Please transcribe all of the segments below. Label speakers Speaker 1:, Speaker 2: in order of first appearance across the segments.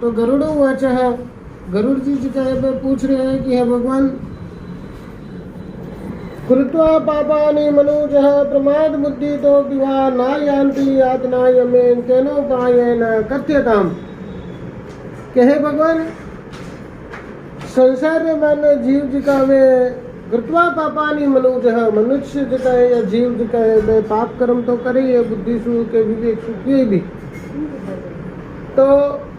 Speaker 1: तो गरुड़ो वाचः, गरुड़ जी पूछ रहे हैं कि हे भगवान, कृत्वा पापानि मनुजः प्रमाद बुद्धि तो विवा न यान्ति यातना यमेन तेनोपायेन कथ्यताम। कहे भगवान, संसार में माने जीव जिका वे कृत्वा पापानि मनुजः, मनुष्य जिका है या जीव जिका है वे पाप कर्म तो करे है, बुद्धि सु के विवेक सु किए भी, तो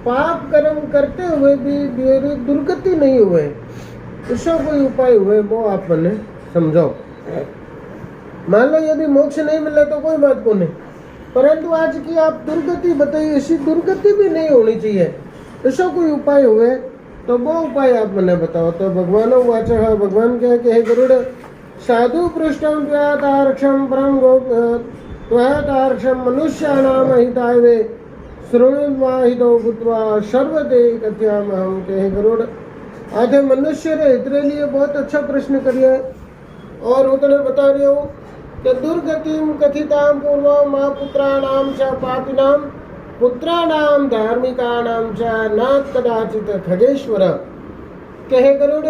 Speaker 1: पाप कर्म करते हुए भी दुर्गति नहीं हुए, उसका कोई उपाय हुए वो आप मैंने समझाओ। मान लो यदि मोक्ष नहीं मिले तो कोई बात को नहीं, परंतु आज की आप दुर्गति बताइए, ऐसी दुर्गति भी नहीं होनी चाहिए, ऐसा कोई उपाय हुए तो वो उपाय आप मैंने बताओ। तो भगवानो वाचः, भगवान क्या है गरुड़, साधु पृष्ठम त्वयातार्क्षम परम त्वयातार्क्षम मनुष्याणाम हिताय वे श्रृणुवा हितो भूत्वा सर्वदे कथ्यामहं। कहे गरुड़, आधे मनुष्य रे इतने लिए बहुत अच्छा प्रश्न करिए और उतने बता रही हूँ कि दुर्गतिम कथिताम पूर्वम माँ पुत्राणाम च पापिनाम पुत्राणाम धार्मिकाणाम च न कदाचित खगेश्वर। कहे गरुड़,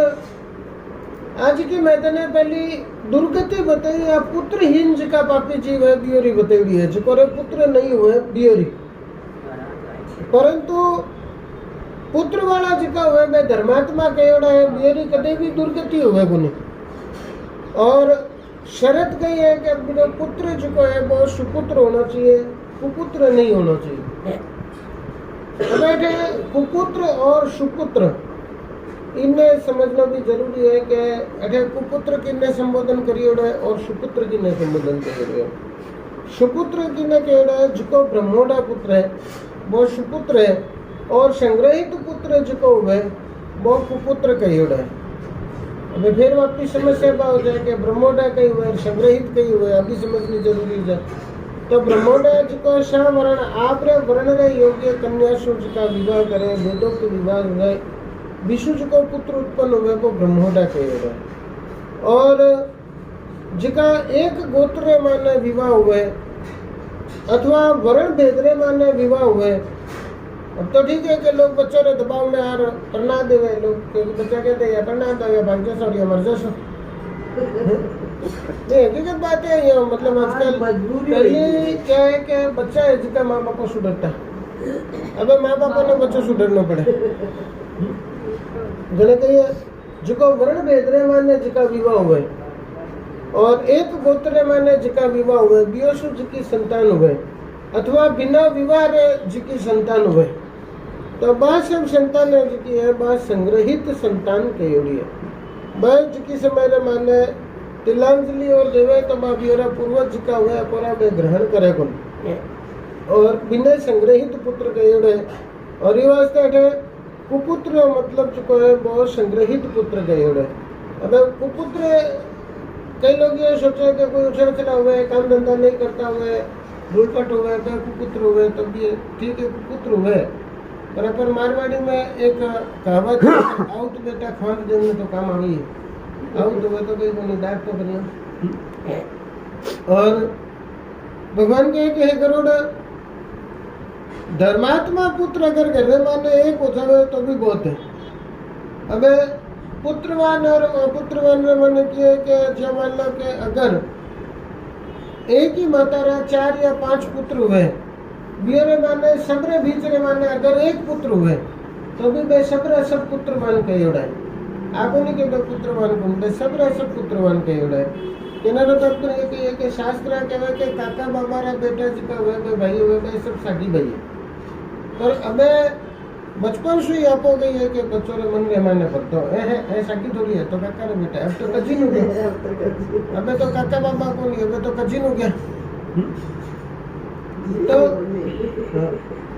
Speaker 1: आज की मैंने पहली दुर्गति बताई है, पुत्रहीन जिका पापी जीव है बियोरी बताई है, जिको पुत्र नहीं हुए बियोरी, परंतु पुत्र वाला जिका हुए मैं धर्मात्मा कहोड़ा है बियोरी कदे भी दुर्गति हुए गुनी। और शर्त गई है कि पुत्र जो है वो सुपुत्र होना चाहिए, कुपुत्र नहीं होना चाहिए। बैठे कुपुत्र और सुपुत्र इन्हें समझना भी जरूरी है कि अरे कुपुत्र किन्ने संबोधन करिए और सुपुत्र किन्ने संबोधन करिए। सुपुत्र किन्ने कहिए जिको ब्रह्मोड़ा पुत्र है वो सुपुत्र है, और संग्रहित पुत्र जिको हुए वो कुपुत्र कहिए है। अभी फिर वापस समस्या हो जाए कि ब्रह्मोड़ा कही हुए संग्रहित कही हुए, अभी समझनी जरूरी है। तो ब्रह्मोड़ा जिको सवर्ण आप रे वर्ण रे योग्य कन्या सूर्य का विवाह करे, वेदोक्त विवाह हुए, विष्णु जिको पुत्र उत्पन्न हुए वो ब्रह्मोड़ा कही हुए। और जिका एक गोत्र माने विवाह हुए अथवा वर्ण भेद माने विवाह हुए, अब तो ठीक है कि लोग बच्चों रे दबाव में यार पढ़ना देवे, लोग बच्चा कहते हैं पढ़ना दो या भाग जैसा और या मर जैसा। नहीं हकीकत बात है, ये मतलब आजकल पहले क्या है कि बच्चा है जिसका माँ बाप को सुधरता, अब माँ बाप ने बच्चों सुधरना पड़े। जने कहिए जिको वर्ण भेद रे माने जिका विवाह हुए और एक गोत्र माने जिका विवाह हुए, बियोसु जिकी संतान हुए अथवा बिना विवाह रे जिकी संतान हुए, तो बात सब संतान जिकी है बात संग्रहित संतान कहोड़ी है। बात जिकी समय रे माने तिलांजलि और देवे तो माँ बियोरा पूर्वज जिका हुआ पूरा वे ग्रहण करे गुण, और बिना संग्रहित पुत्र कहोड़े। और ये वास्ते है कुपुत्र मतलब जो है बहुत संग्रहित पुत्र कहोड़े। अब कुपुत्र कई लोग ये सोचे कि कोई उछल चला हुआ है, काम धंधा नहीं करता हुआ है, भूलपट हुए तो कुपुत्र हुए, तो भी ठीक है कुपुत्र हुए। पर अपन मारवाड़ी में एक कहावत आउट बेटा खान देने तो काम आ गई है, आउट हुए तो कोई नहीं डाक तो बनिया। और भगवान के एक गरुड़, धर्मात्मा पुत्र अगर घर में माने एक हो जाए तो भी बहुत है। अब पुत्रवान और अपुत्रवान में मैंने किया कि जब मान लो कि अगर एक ही माता रा 4 या 5 पुत्र हुए, बियरे माने सबरे भीतरे माने अगर एक पुत्र हुए तो भी वे सबरे सब पुत्रवान कही उड़ाए। आपको नहीं कहते पुत्रवान को, सबरे सब पुत्रवान कही उड़ाए। किनारा तो ये कि शास्त्र कहवे कि काका बाबा रा बेटा जिका हुए वे भाई हुए वे सब सागी भाई है। पर अबे बचपन से ही आपको गई है कि बच्चों रे मन में माने पड़ता है सागी थोड़ी है तो काका रे बेटा, अब तो कजिन हो गया, अबे तो काका बाबा को नहीं, अबे तो कजिन हो गया, तो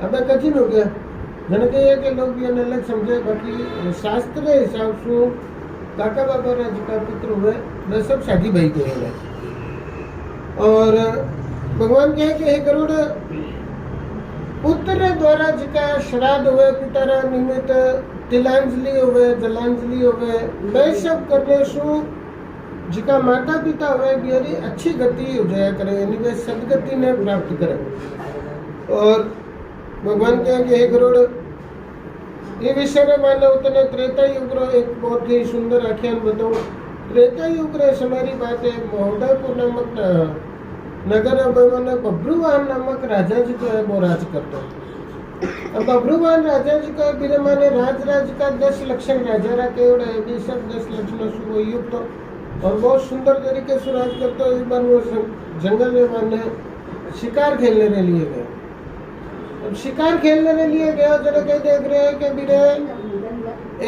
Speaker 1: अबे कजिन हो गया। जन के ये कि लोग भी अलग समझे, बाकी शास्त्र हिसाब से काका बाबा रे जिका पुत्र हुए वे सब सागी भाई के हैं। और भगवान कहे कि हे गरुड़, पुत्र द्वारा जिका श्राद्ध हुए, पितारा निमित्त तिलांजलि हुए, जलांजलि हुए, वे सब करने से जिका माता पिता हुए बिहारी अच्छी गति हो जाया करे, यानी वे सदगति ने प्राप्त करे। और भगवान कहे कि हे गरुड़, ये विषय रे मान लो तने त्रेता युग रो एक बहुत ही सुंदर आख्यान बताऊं। त्रेता युग रे समय बात है, महोदयपुर नामक नगर मैंने बब्रुवान नामक राजा जी को है वो राज करता है। अब बब्रुवान राजा जी का बिना माने राज का 10 लक्षण राजा रखे भी सब 10 लक्षणों से वो युक्त और बहुत सुंदर तरीके से राज करता है। एक बार वो जंगल में माने शिकार खेलने के लिए गए। अब शिकार खेलने के लिए गया जरा कहीं देख रहे हैं कि बिरे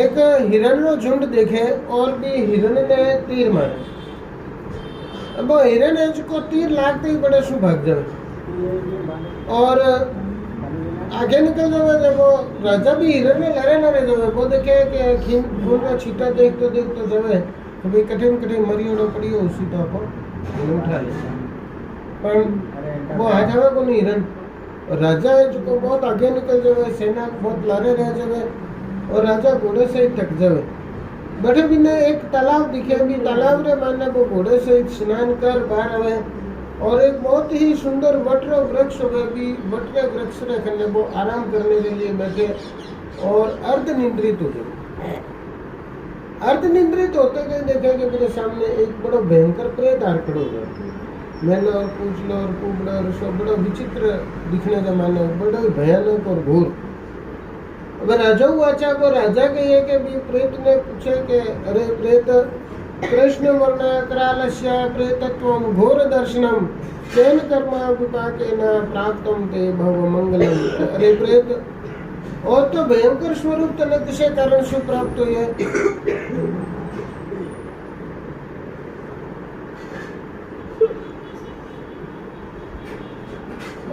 Speaker 1: एक हिरण नो झुंड देखे और भी हिरण ने तीर मारे। अब वो हिरण है जिसको तीर लागते ही बड़े सु भाग जाए और आगे निकल जावे। जब वो राजा भी हिरण में लड़े न रह जावे, वो देखे कि खून का छीटा देख तो जावे तो भाई कठिन मरियोड़ो पड़ी हो उसी तो आप उठा ले, पर वो आ जावे को नहीं हिरण। राजा है जो बहुत आगे निकल जावे, सेना बहुत लारे रह जावे और राजा घोड़े से ही थक जावे। बैठे भी ने एक तालाब दिखे, भी तालाब रे माने वो घोड़े से स्नान कर बाहर आवे और एक बहुत ही सुंदर वट वृक्ष हो भी वट वृक्ष रे कने वो आराम करने के लिए बैठे और अर्धनिद्रित हो गए। अर्धनिद्रित होते गए देखे कि मेरे सामने एक बड़ा भयंकर प्रेत आर खड़ो हो। मैंने और पूछलो और कुबड़ा और सब बड़ा विचित्र दिखने का माने, बड़ा भयानक और घोर। अब राजा हुआ वो राजा कहिए कि भी प्रेत ने पूछे कि अरे प्रेत कृष्ण वर्ण करालस्य प्रेतत्वम घोर दर्शनम तेन कर्म विपाकेन प्राप्तम ते भव मंगलम। अरे प्रेत और तो भयंकर स्वरूप तने किसे कारण से प्राप्त हुई है।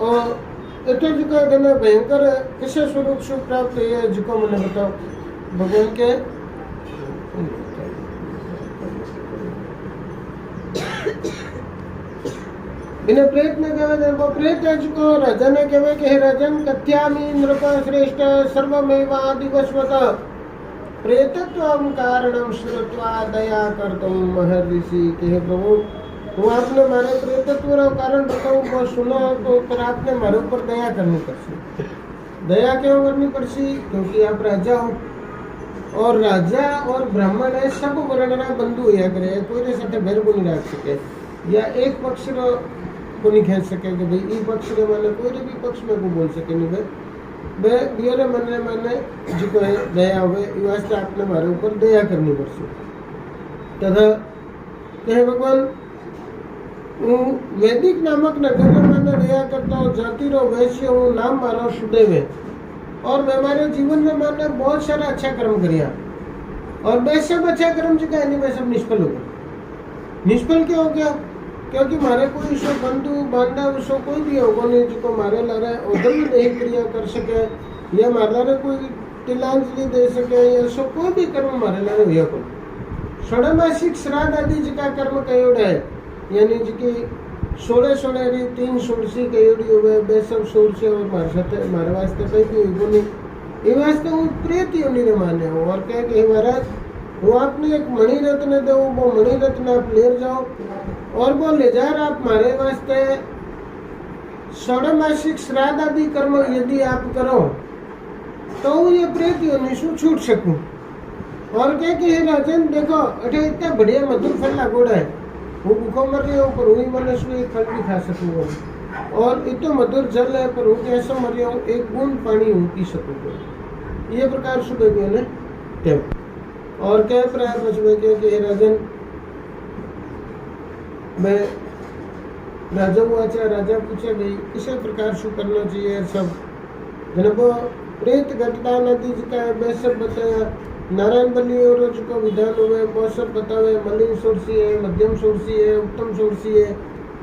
Speaker 1: और इतो जिका देना भयंकर किसे स्वरूप से प्राप्त हुई है जिको मैंने बताओ भगवान के बिना प्रेत ने कहे वो प्रेत है जिको राजा ने कहे कि हे राजन कथ्यामि नृप श्रेष्ठ सर्वमेवादिवस्वत प्रेतत्वम कारणम श्रुत्वा दया कर्तुम महर्षि के प्रभु હું આપને મારે પ્રેતત્વનો કારણ बताऊं वो सुनो तो पर आपने मारे ऊपर दया करनी पड़सी। दया क्यों करनी पड़सी? क्योंकि आप राजा हो और राजा और ब्राह्मण है सब वर्णना बंधु होया करे, कोई ने साथे भेर को नहीं रख सके या एक पक्ष को नहीं कह सके कि भाई ई पक्ष रे माने कोई भी पक्ष में को बोल सके नहीं भाई बे बियर माने जो को दया होवे ई वास्ते आपने मारे ऊपर दया करनी पड़सी। तथा कहे भगवान वैदिक नामक नगर में मैंने दया करता हूँ, जाति रो वैश्य हूँ, नाम मारो सुदेव है और मैं हमारे जीवन में मैंने बहुत सारा अच्छा कर्म किया और मैं सब अच्छा कर्म जो नहीं मैं सब निष्फल हो गया। निष्फल क्यों हो गया? क्योंकि मारे कोई सो बंधु बांधव सो कोई भी होगा नहीं जिसको मारे ला रहे उधर भी नहीं क्रिया कर सके या मारे ला कोई तिलांजलि दे सके या सो कोई भी कर्म मारे ला रहे को षडमासिक श्राद्ध आदि जिका कर्म कयोड़ा है यानी जिकी 16 री 3 सोलसी कयोड़ी हुए बे सब सोलसे और मार सकते मारे वास्ते कहीं भी हुई नहीं। ये वास्ते वो प्रेत ही उन्हीं ने माने हो और कह के महाराज वो आपने एक मणि रत्न दो, वो मणि रत्न आप ले जाओ और वो ले जा आप मारे वास्ते षडमासिक श्राद्ध आदि कर्म यदि आप करो तो ये प्रेत ही उन्हीं से छूट सकूं। और कह के राजन देखो अटे इतना बढ़िया मधुर फल लागोड़ा है, वो भूखो मर रही हूँ पर वही मनुष्य एक फल भी खा सकूंगा और इतना मधुर जल है पर वो कैसा मर रहा हूँ एक बूंद पानी हूँ पी सकूंगा। ये प्रकार से बेबी ने तब और क्या प्राय बचवे के राजन मैं राजा हुआ चाहे राजा पूछे भाई किसी प्रकार से करना चाहिए सब जब प्रेत घटना नदी जिका है सब बताया नारायण बलि और जो विधान हुए वो सब बतावे। मलिन सोर्सी है, मध्यम सोर्सी है, उत्तम सोर्सी है,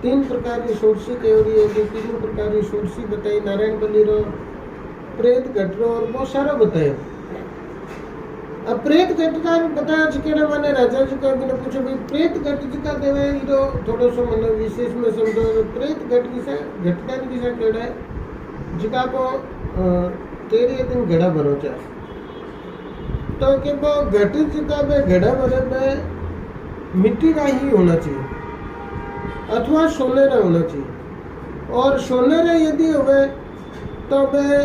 Speaker 1: 3 प्रकार की सोर्सी केवड़ी है जो 3 प्रकार की सोर्सी बताई नारायण बलि रो प्रेत घट रो और बहुत सारा बताया। अब प्रेत घट का बताया जिके माने राजा जी को बिना पूछो भाई प्रेत घट जिका देवे इरो थोड़ो सो मन विशेष में समझो। प्रेत घट किसा घटदान किसा केड़ा है जिका को 13 दिन घड़ा भरो चाहे तो कि वो घट जिका में घड़ा भरे में मिट्टी का ही होना चाहिए अथवा सोने का होना चाहिए और सोने का यदि होवे तो वे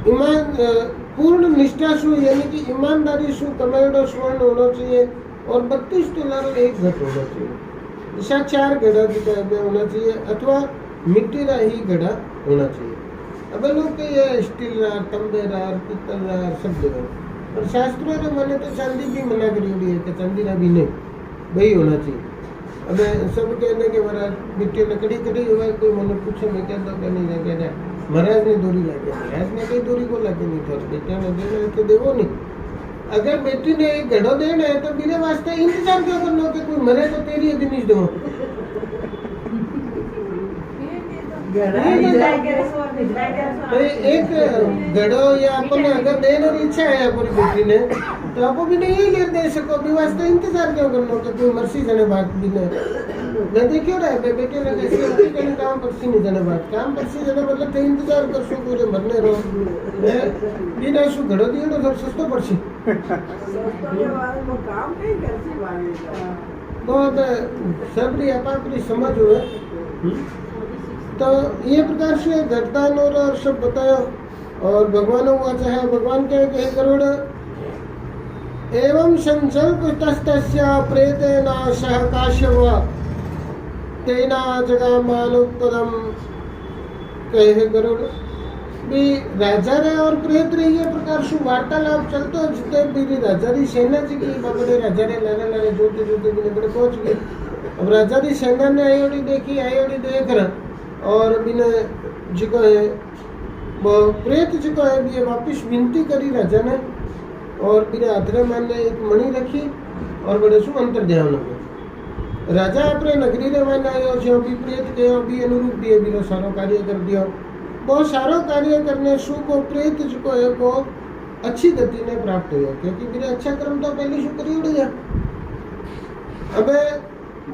Speaker 1: ईमान पूर्ण निष्ठा शू यानी कि ईमानदारी शू कमेड़ो स्वर्ण होना चाहिए और 32 तोला एक घट होना चाहिए। ऐसा 4 घड़ा होना चाहिए अथवा मिट्टी रा ही घड़ा होना चाहिए। अब लोग के ये स्टील रा, तांबे रा, पीतल रा सब जगह और शास्त्रों रे माने तो चांदी भी मना करी हुई है कि चांदी रा भी नहीं वही होना चाहिए। अब सब कहने के महाराज मिट्टी लकड़ी कड़ी हुआ कोई मैंने पूछे मैं कहता कि नहीं लगे जा महाराज ने दूरी लाके महाराज ने कई दूरी को लाके नहीं थोड़ा बेटा ने देना है तो देवो नहीं। अगर बेटी ने एक घड़ो देना है तो मेरे वास्ते इंतजार क्यों करना कि कोई मरे तो तेरी अभी नहीं दो। एक घड़ो या अपन अगर देने की इच्छा है अपनी बेटी ने तो आप भी नहीं ये दे सको भी वास्ते इंतजार क्यों करना कि कोई मर्सी जने बात भी नहीं देखियो रहे बेटे ने कैसे होती कहीं काम परसी नहीं जने बात काम परसी जने मतलब ते इंतजार कर सो पूरे मरने रो बिना शु घड़ो दियो तो सस्तो पड़सी
Speaker 2: काम नहीं करसी
Speaker 1: बहुत सबरी अपनी समझ हुए। तो ये प्रकार से घटदान और सब बताया और भगवान वाचा है भगवान कहे गरुड़ एवं संकल्प तस्तस्य प्रेतेना सह काश्यप तेना जगामानुपदम कहे गरुड़ भी राजा रे और प्रेत रे ये प्रकार से वार्तालाप चलतो जितने भी राजा री सेना जी की बड़े राजा रे लारे लारे जोते जोते बिने बड़े पहुंच गए। अब राजा री सेना ने आयोड़ी देखी आयोड़ी देख रहा और बिना जिको है वो प्रेत जिको है भी वापिस विनती करी राजा ने और बिना अधरे मान ने एक मणि रखी और बड़े सु अंतर ध्यान हो राजा अपने नगरी रे मान आयो जो भी प्रेत के भी अनुरूप भी बिना सारो कार्य कर दिया बहुत सारो कार्य करने सु को प्रेत जिको है वो अच्छी गति ने प्राप्त हुआ क्योंकि बिना अच्छा कर्म तो पहले शु करी उड़ गया। अब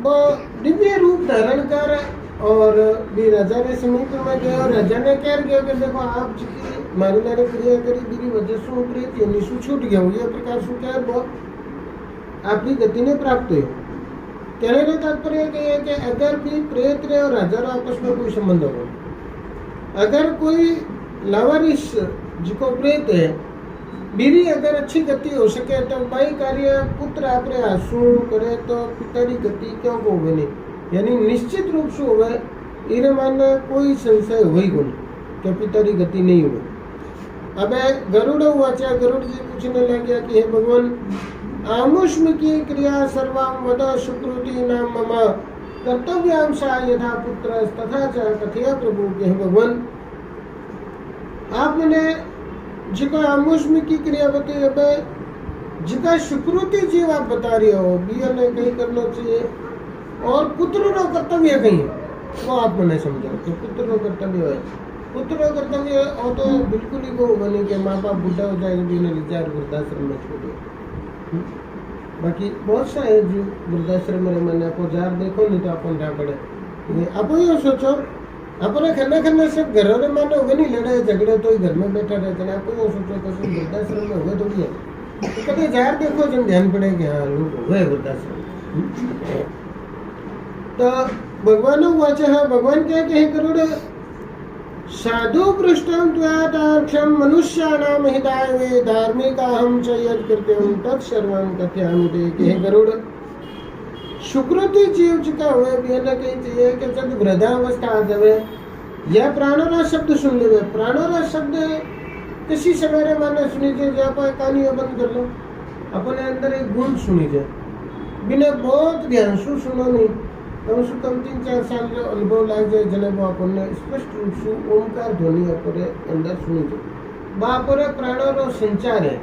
Speaker 1: वो दिव्य रूप धारण कर और भी राजा ने समीप में गया और राजा ने कह गया कि देखो आप जितनी मारी लारे क्रिया करी मेरी वजह से प्रेत ये निशु छूट गया ये प्रकार से क्या वो आपकी गति ने प्राप्त हुई। कहने का तात्पर्य है कि अगर भी प्रेत रे और राजा रो आपस में कोई संबंध हो अगर कोई लावारिस जिको प्रेत है मेरी अगर अच्छी गति हो सके तो भाई कार्य पुत्र आपरे आंसू करे तो पिता की गति क्यों को होवे नहीं यानी निश्चित रूप से होवे इरे माने कोई संशय हुई को कि पिता की गति नहीं हुई। अब गरुड़ वाचा गरुड़ जी पूछने लग गया कि हे भगवान आमुष्म की क्रिया सर्वाम वद सुकृति नाम मम कर्तव्याम सा यथा पुत्र तथा च कथया प्रभु के भगवान आपने जिका आमुष्म की क्रिया बताई अब जिका सुकृति जीव आप बता रहे हो बिया ने कहीं करना चाहिए और पुत्र रो कर्तव्य कहीं वो आप मैंने समझा कि पुत्र रो कर्तव्य है पुत्र रो कर्तव्य और तो बिल्कुल ही को बने के माँ बाप बुढ़ा हो जाएगा बिना विचार वृद्धाश्रम में छोड़िए। बाकी बहुत सा है जो वृद्धाश्रम में मैंने आपको जार देखो नहीं तो अपन रहा पड़े आप ये सोचो अपने खन्ना खन्ना सब घरों में मानो हुए नहीं लड़े झगड़े तो ही घर में बैठा रहते हैं। आपको ये सोचो कि वृद्धाश्रम में हुए थोड़ी है तो कभी जार देखो जब ध्यान पड़े कि हाँ लोग हुए वृद्धाश्रम। तो भगवान वाचा है भगवान क्या कहे गरुड़ साधु पृष्ठम त्वयाताक्षम मनुष्याणाम हिताय वे धार्मिकाहं च यत् कृत्यं तत्सर्वं कथयामि ते कहे गरुड़ सुकृति जीव जिका हुए भी ना कहीं चाहिए कि जब वृद्धावस्था आ जावे यह प्राणोरा शब्द सुन ले प्राणोरा शब्द किसी सवेरे माने सुनी जाए जहाँ पर कहानी बंद कर लो अपने अंदर एक गुण सुनी जाए बिना बहुत ध्यान से सुनो नहीं कम से कम 3-4 साल जो अनुभव लाग जाए जने वो अपन स्पष्ट रूप से ओमकार ध्वनि अपने अंदर सुनी जाए बापरे प्राणों रो संचार है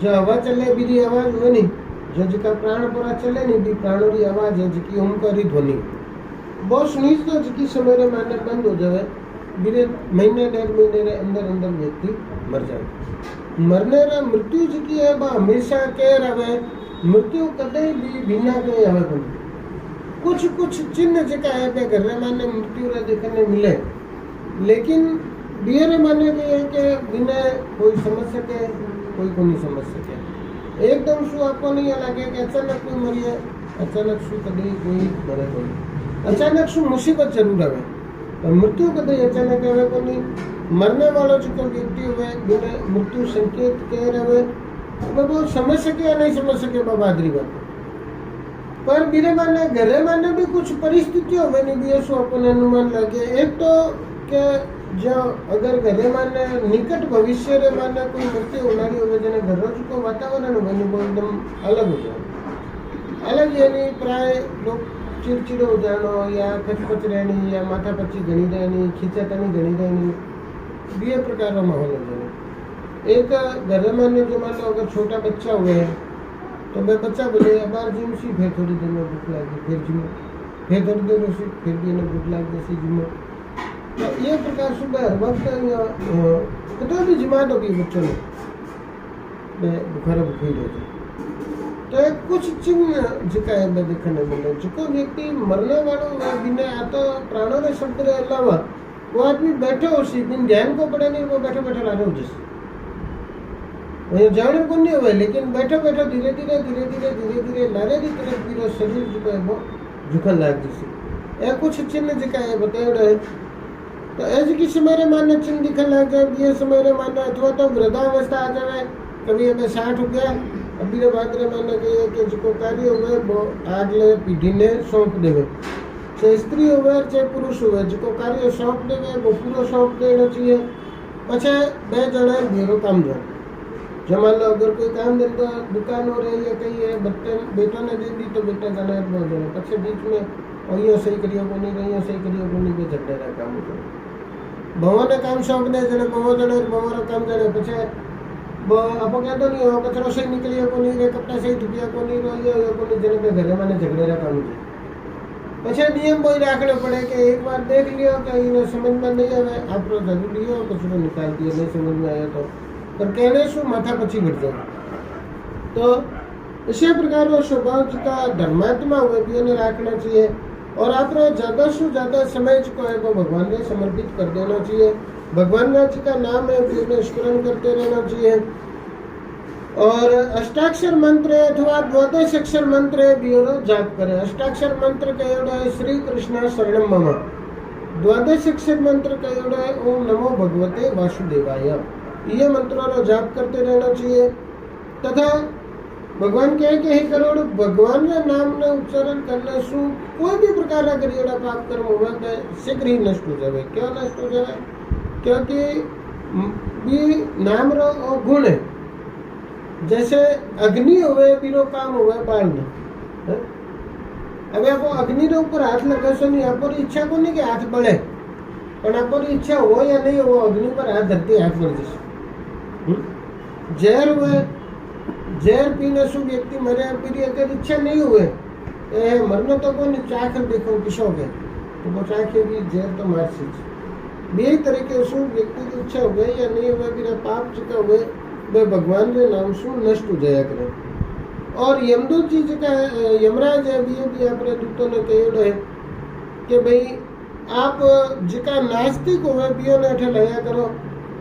Speaker 1: जो हवा चले भी आवाज हुए नहीं जो जिका प्राण पूरा चले नहीं भी प्राणों की आवाज है जिकी ओमकारी ध्वनि बहुत सुनी तो जिकी सवेरे माने बंद हो जाए बिरे महीने 1.5 महीने रे अंदर अंदर व्यक्ति मर जाए मरने रे मृत्यु जिकी है वह हमेशा कह रहे मृत्यु कदे भी बिना के आवे बंद कुछ कुछ चिन्ह जिका है पे घर माने मृत्यु रे देखने मिले लेकिन बियर माने के है कि बिना कोई समझ सके कोई को नहीं समझ सके एकदम शू आपको नहीं लगे कि अचानक कोई मरी है अचानक शू कभी कोई मरे कोई अचानक शू मुसीबत जरूर आवे मृत्यु कदे अचानक आवे कोनी मरने वालों जो व्यक्ति हुए बिना मृत्यु संकेत कह रहे वो समझ सके या नहीं समझ सके बाबादरी बात पर बिना माने घरे माने भी कुछ परिस्थितियों में नहीं भी ऐसो अपन अनुमान लगे एक तो के जो अगर घरे माने निकट भविष्य रे माने कोई मृत्यु होनारी होवे जेने घरनो जो वातावरण बने वो एकदम अलग हो जाए अलग यानी प्राय लोग चिड़चिड़ो हो जानो या खचपच रहनी या माथा पच्ची घनी रहनी खींचातानी घनी रहनी बे प्रकार का माहौल हो जाए एक घर में जो मान लो अगर छोटा बच्चा हुए है तो मैं बच्चा बोले अबार जिम सी फिर थोड़ी देर में भूख लगी फिर जिम फिर थोड़ी देर में फिर भी इन्हें भूख लग जैसी जिम तो ये प्रकार सुबह हर वक्त कतो भी जिमात होगी बच्चों ने बुखार बुखार होती तो एक कुछ चिन्ह जिका है मैं देखने मिले जो व्यक्ति मरने वालों बिना आता प्राणों के शब्द रे अलावा वो आदमी बैठे हो सी दिन ध्यान को पड़े नहीं वो बैठे बैठे रहे हो जैसे वो जाने को नहीं हुआ लेकिन बैठे बैठे धीरे धीरे लारे की तरफ मेरा शरीर जो है वो झुकन लग जैसे यह कुछ चिन्ह जिका है बताया रहे तो ऐसे किसी मेरे मानने चिन्ह दिखने लग जाए ये समय रे मानना अथवा तो वृद्धावस्था आ जाए कभी हमें 60 हो गया अभी रे बात रे मानने के जो कार्य हुए वो आगले पीढ़ी ने सौंप देवे चाहे स्त्री हो चाहे पुरुष हो जो कार्य सौंप देवे वो पूरा सौंप देना चाहिए पछे बे जने भेरो काम जाए जो मान लो अगर कोई काम धंधा दुकान हो रही है कहीं है बेटा ने दे दी तो बेटा जाना बहुत जाना पछे बीच में अहियो सही करियो को नहीं अहियो सही करियो को नहीं के झगड़ा काम हो भवो ने काम सौंप दे जने भवो जने भवो काम जाने पछे वो आप कहते नहीं हो कचरो सही निकलियो को नहीं रे कपड़ा सही धुपिया को नहीं रोइयो को नहीं जने पे घरे माने झगड़ेरा काम है पछे नियम बोई राखने पड़े कि एक बार देख लियो कि इने समझ में नहीं आवे आपरो जरूरी हो कचरो निकाल दियो नहीं समझ में आया तो पर कहने सु माथा पची बढ़ जाए तो इसी प्रकार वो स्वभाव का धर्मात्मा हुए भी ने रखना चाहिए और आप ज्यादा से ज्यादा समय को है वो भगवान ने समर्पित कर देना चाहिए भगवान जी का नाम है उसमें स्मरण करते रहना चाहिए और अष्टाक्षर मंत्र अथवा द्वादश अक्षर मंत्र भी जाप करे अष्टाक्षर मंत्र कहोड़ा है श्री कृष्ण शरणम मम द्वादश अक्षर मंत्र कहोड़ा है ओम नमो भगवते वासुदेवाय ये मंत्रों का जाप करते रहना चाहिए तथा भगवान कहे कि हे करोड़ भगवान के नाम ने उच्चारण करने से कोई भी प्रकार का करिएगा पाप कर्म होगा तो शीघ्र ही नष्ट हो जाए क्यों नष्ट हो जाए क्योंकि भी नाम रो गुण है जैसे अग्नि हुए पीरो काम हुए बालना अब आप अग्नि रे ऊपर हाथ लगा सो नहीं आप इच्छा को नहीं कि हाथ बढ़े पर आप इच्छा हो या नहीं हो अग्नि पर हाथ धरती हाथ बढ़ जैसे जहर हुए जहर पीने से व्यक्ति मरे पीरी अगर इच्छा नहीं हुए मरना तो कौन चाख देखो किसो के तो वो चाखे भी जहर तो मार सी बे तरीके से व्यक्ति की इच्छा हुए या नहीं हुए बिना पाप चुका हुए वे भगवान के नाम से नष्ट हो जाया करे और यमदूत जी का यमराज है भी अपने दूतों ने कहो है कि भाई आप जिका नास्तिक हुए बियो ने अठे लया करो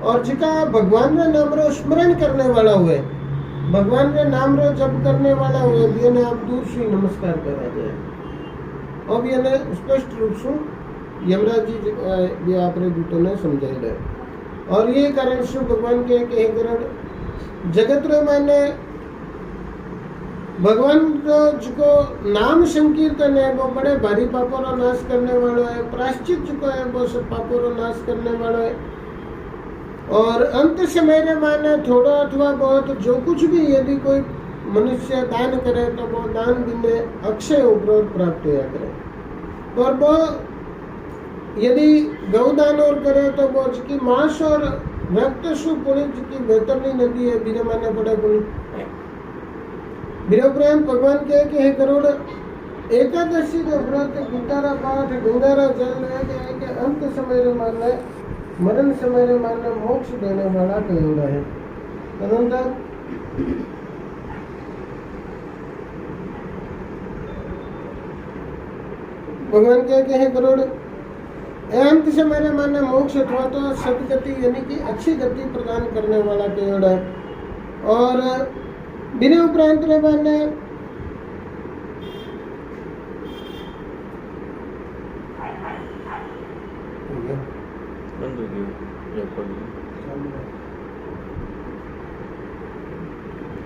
Speaker 1: और जिका भगवान के नाम रो स्मरण करने वाला हुए भगवान के नाम रो जप करने वाला हुए बियो ने आप दूर से नमस्कार करा जाए और भी ने स्पष्ट रूप से यमराज जी भी आपने दूतों ने समझाई रहे और ये कारण से भगवान के हे करण जगत रे माने भगवान जो नाम संकीर्तन है वो बड़े भारी पापों का नाश करने वाला है प्रायश्चित जो है वो सब पापों का नाश करने वाला है और अंत समय रे माने थोड़ा अथवा बहुत जो कुछ भी यदि कोई मनुष्य दान करे तो वो दान बिना अक्षय उपरोध प्राप्त होया करे और वो यदि गौदान और करे तो वो जिसकी मांस और रक्त सु पुण्य जिसकी बेहतरनी नदी है बिना माने पड़े पुण्य बिना उपरांत भगवान कहे कि हे करोड़ एकादशी के व्रत गीतारा पाठ गंगारा जल है कि अंत समय रे माने मरण समय रे माने मोक्ष देने वाला कहोड़ा है तदनंतर भगवान कहे कि हे करोड़ अंत समय रे माने मोक्ष अथवा तो सदगति यानी कि अच्छी गति प्रदान करने वाला कहोड़ा है और बिना उपरांत रे माने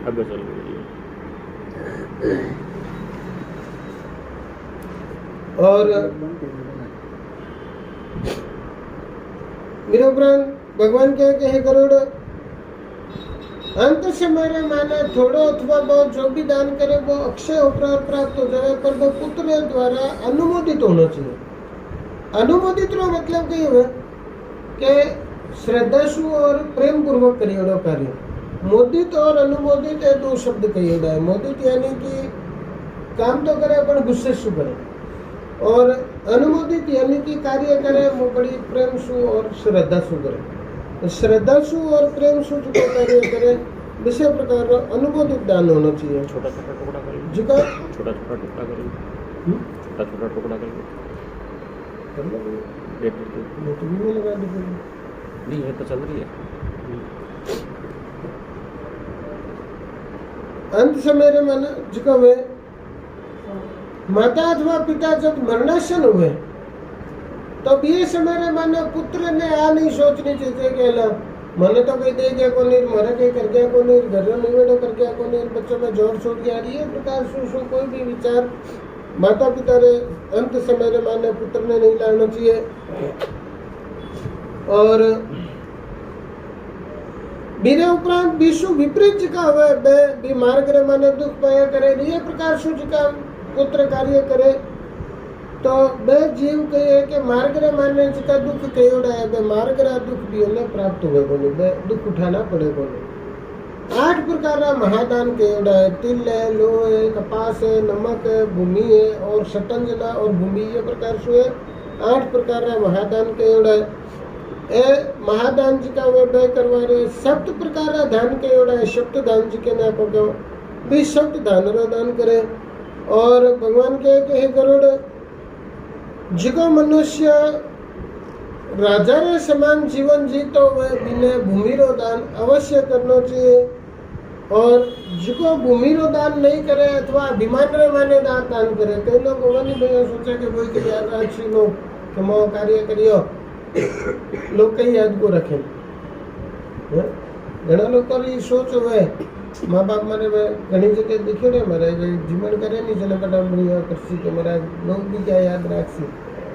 Speaker 2: आगे चल रही है।
Speaker 1: और मेरे उपरांत भगवान कहे कि हे गरुड़, अंत से मेरे माने थोड़ो अथवा बहुत जो भी दान करे वो अक्षय उपरार प्राप्त हो जाए, पर वो पुत्र द्वारा अनुमोदित होना चाहिए। अनुमोदित रो मतलब कई हुए कि श्रद्धासु और प्रेम पूर्वक करियोड़ो कार्य। मोदित और अनुमोदित ये दो शब्द कहिएगा है। मोदित यानी कि काम तो करे पर गुस्से से करे, और अनुमोदित यानी कि कार्य करे वो बड़ी प्रेम सु और श्रद्धा सु करे। श्रद्धा सु और प्रेम सु जो कार्य करे विषय प्रकार अनुमोदित दान होना चाहिए।
Speaker 2: छोटा छोटा टुकड़ा करें,
Speaker 1: जिका
Speaker 2: छोटा छोटा टुकड़ा करें, छोटा छोटा टुकड़ा करें,
Speaker 1: में लगा दीजिए।
Speaker 2: नहीं है तो चल रही है।
Speaker 1: अंत से मेरे मन जिका वे माता अथवा पिता जब मरणासन हुए तब ये समय मन पुत्र ने आ नहीं सोचनी चाहिए कि ला मैंने तो कहीं दे गया को नहीं, मरे कहीं कर गया को नहीं, घर में निवेड़ो कर गया को नहीं, बच्चों में जोर छोड़ गया। ये प्रकार से कोई भी विचार माता पिता रे अंत समय रे माने पुत्र ने नहीं लाना चाहिए। और बीरे उपरांत विश्व विपरीत जिका हुए बे मार्ग रे माने दुख पाया करे, ये प्रकार से जिका पुत्र कार्य करे तो बे जीव कहे कि मार्ग रे माने जिका दुख कयोड़ा है बे मार्ग रा दुख भी उन्हें प्राप्त हुए को नहीं, बे दुख उठाना पड़े को नहीं। 8 प्रकार रा महादान कयोड़ा है। तिल है, लोह है, कपास है, नमक है, भूमि है और शतंजना और भूमि, ये प्रकार से 8 प्रकार रा महादान कयोड़ा है। ए महादान जी का वे बे करवा रहे 7 प्रकार रा दान कयोड़ा है। सप्त दान जी के ना को भी सप्त दान रा दान करे। और भगवान के हे गरुड़, जिको मनुष्य राजा रे समान जीवन जीतो वह बिना भूमि रो दान अवश्य करना चाहिए। और जिको भूमि रो दान नहीं करे अथवा अभिमान रे माने दान करे, कई लोग नहीं भैया सोचे कि कोई के याद अच्छी लोग कि मो कार्य करियो लोग कई याद को रखे। घना लोग की सोच हुए माँ बाप मारे घनी जगह दिखे रे मारे जीवन करे नहीं चले बड़ा बढ़िया करसी के मेरा लोग भी क्या याद राखसी,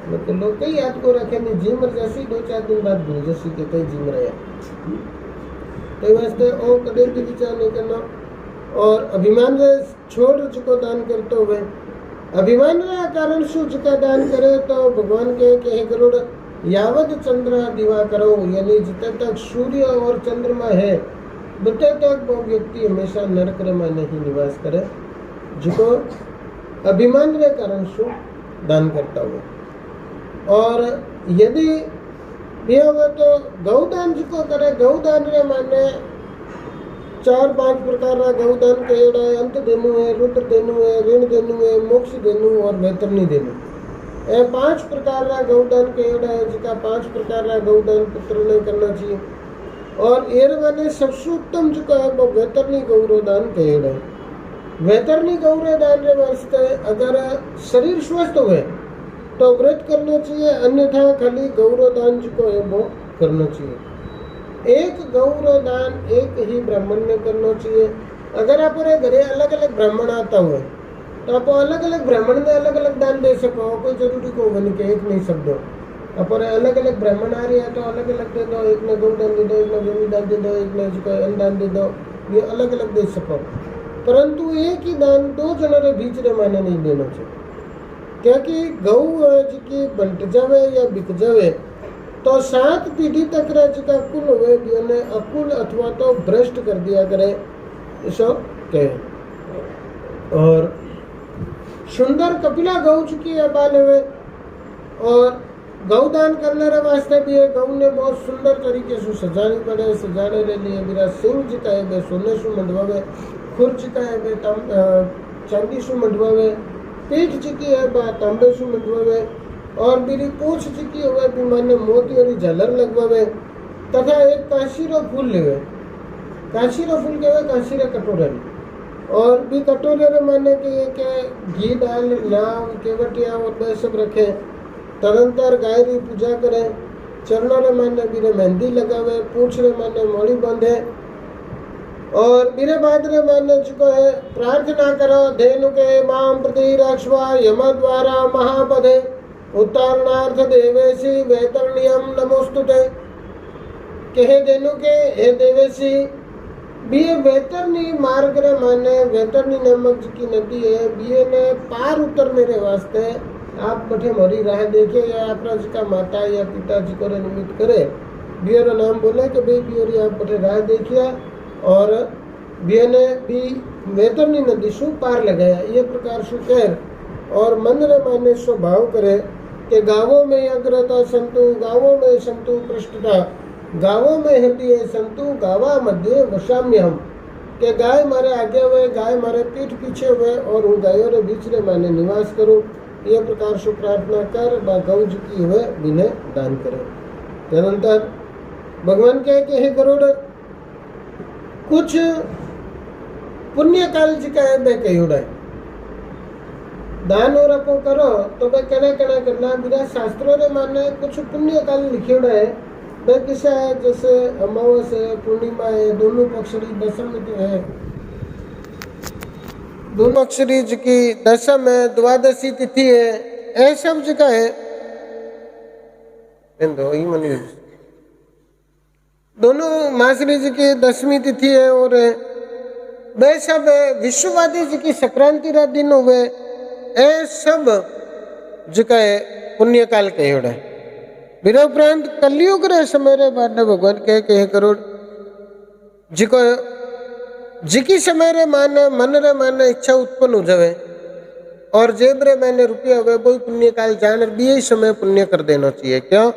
Speaker 1: मतलब लोग कई याद को रखे नहीं। जी मर जैसी 2-4 दिन बाद भूल जैसी के कई जी मर तो वास्ते ओ कदे भी विचार नहीं करना। और अभिमान रे छोड़ जिको दान करते हुए अभिमान रे कारण शु जिका दान करे तो भगवान के गरुड़ यावत चंद्र दिवा करो, यानी जितने तक सूर्य और चंद्रमा है बते तक वो व्यक्ति हमेशा नरक में नहीं निवास करे जिको अभिमान रे कारण शु दान करता हुआ। और यदि ये हो तो गौदान जिको करे, गौदान रे माने 4-5 प्रकार रा गौदान कयोड़ा है। अंत देनु है, रुद्र देनु है, ऋण देनु है, मोक्ष देनु और वैतरणी देनु। ए 5 प्रकार रा गौदान कयोड़ा है जिका 5 प्रकार रा गौदान पुत्र ने करना चाहिए। और एर माने सबसे उत्तम जो है वो वैतरणी गौरव दान कहेड़ा है। वैतरणी गौरव दान रे वास्ते अगर शरीर स्वस्थ हुए तो व्रत करना चाहिए, अन्यथा खाली गौरव दान जो है वो करना चाहिए। एक गौरव दान एक ही ब्राह्मण ने करना चाहिए। अगर आप घरे अलग अलग ब्राह्मण आता हुए तो आप अलग अलग ब्राह्मण ने अलग अलग दान दे सको, कोई जरूरी को बनी के एक नहीं सब दो। अपन अलग अलग ब्राह्मण आ रही है तो अलग अलग दे दो, एक ने गौदान दे दो, एक ने भूमि दान दे दो, एक ने अन्नदान दे दो, ये अलग अलग दे सको। परंतु एक ही दान 2 जनों के बीच रे माने नहीं देना चाहिए, क्योंकि गौ जी बंट जावे या बिक जावे तो 7 पीढ़ी तक रे जिका कुल हुए ने अकुल अथवा तो भ्रष्ट कर दिया करे ऐसा कहे। और सुंदर कपिला गौ चुकी है बाल हुए। और गौदान करने रे वास्ते भी है गौ ने बहुत सुंदर तरीके से सजानी पड़े। सजाने के लिए मेरा सिंह जी का है सोने से मंडवावे, खुर जी का है चांदी से मंडवावे, पीठ जी की है तांबे से मंडवावे, और मेरी पूछ जी की हुए भी माने मोती और झालर लगवावे, तथा एक काशीरो फूल लेवे। काशीरो फूल के काशीरा कटोरा, और भी कटोरे रे माने के घी डाल नाव केवटिया और सब रखे। तदंतर गाय की पूजा करे, चरणों रे माने बीरे मेहंदी लगावे, पूछ रे माने मोड़ी बांधे और बीरे बाद रे माने जो है प्रार्थना करो धेनु के माम प्रति रक्षवा यम द्वारा महापदे उत्तरणार्थ देवेशी वैतरण्यम नमोस्तुते। कहे धेनु के हे देवेशी बीए वैतरणी मार्ग रे माने वैतरणी नामक की नदी है, बीए ने पार उतर मेरे वास्ते आप बठे मोरी राह देखे या आपरा जी का माता या पिता जी को निमित्त करे बियर नाम बोले कि भाई बियोरी आप बठे राह देखिया और बिय ने भी वैतरणी नदी शु पार लगाया ये प्रकार शु कह और मन रे माने स्वभाव करे कि गावों में अग्रता संतु गावों में संतु पृष्ठता गावों में हृदय संतु गावा मध्य वशाम्य हम के गाय मारे आगे हुए गाय मारे पीठ पीछे हुए और उन गायों रे बीच रे माने निवास करूं ये प्रकार से प्रार्थना कर गौ जी की हुए बिने दान करे। तदनंतर भगवान कहे कि हे गरुड़ कुछ पुण्य काल जी का है बे कही उड़ाए दान और अपो करो तो बे कने कने करना बिना शास्त्रों रे माने कुछ पुण्य काल लिखे उड़ाए बे किसा है जैसे अमावस है पूर्णिमा है दोनों पक्षरी दशम है दोनों अक्षरी जी की दशम है द्वादशी तिथि है ऐ सब जगह है दोनों मासरी जी की 10वीं तिथि है और वे सब विश्ववादी जी की संक्रांति रा दिन हुए ऐ सब जगह है पुण्य काल कहोड़ा है। बिना उपरांत कलयुग रे समय रे बाद भगवान कहे करोड़ जिको जिकी समय रे माने मन रे माने इच्छा उत्पन्न हो जावे और जेब रे मैंने रुपया हुए वो पुण्य काल जान भी समय पुण्य कर देना चाहिए। क्यों?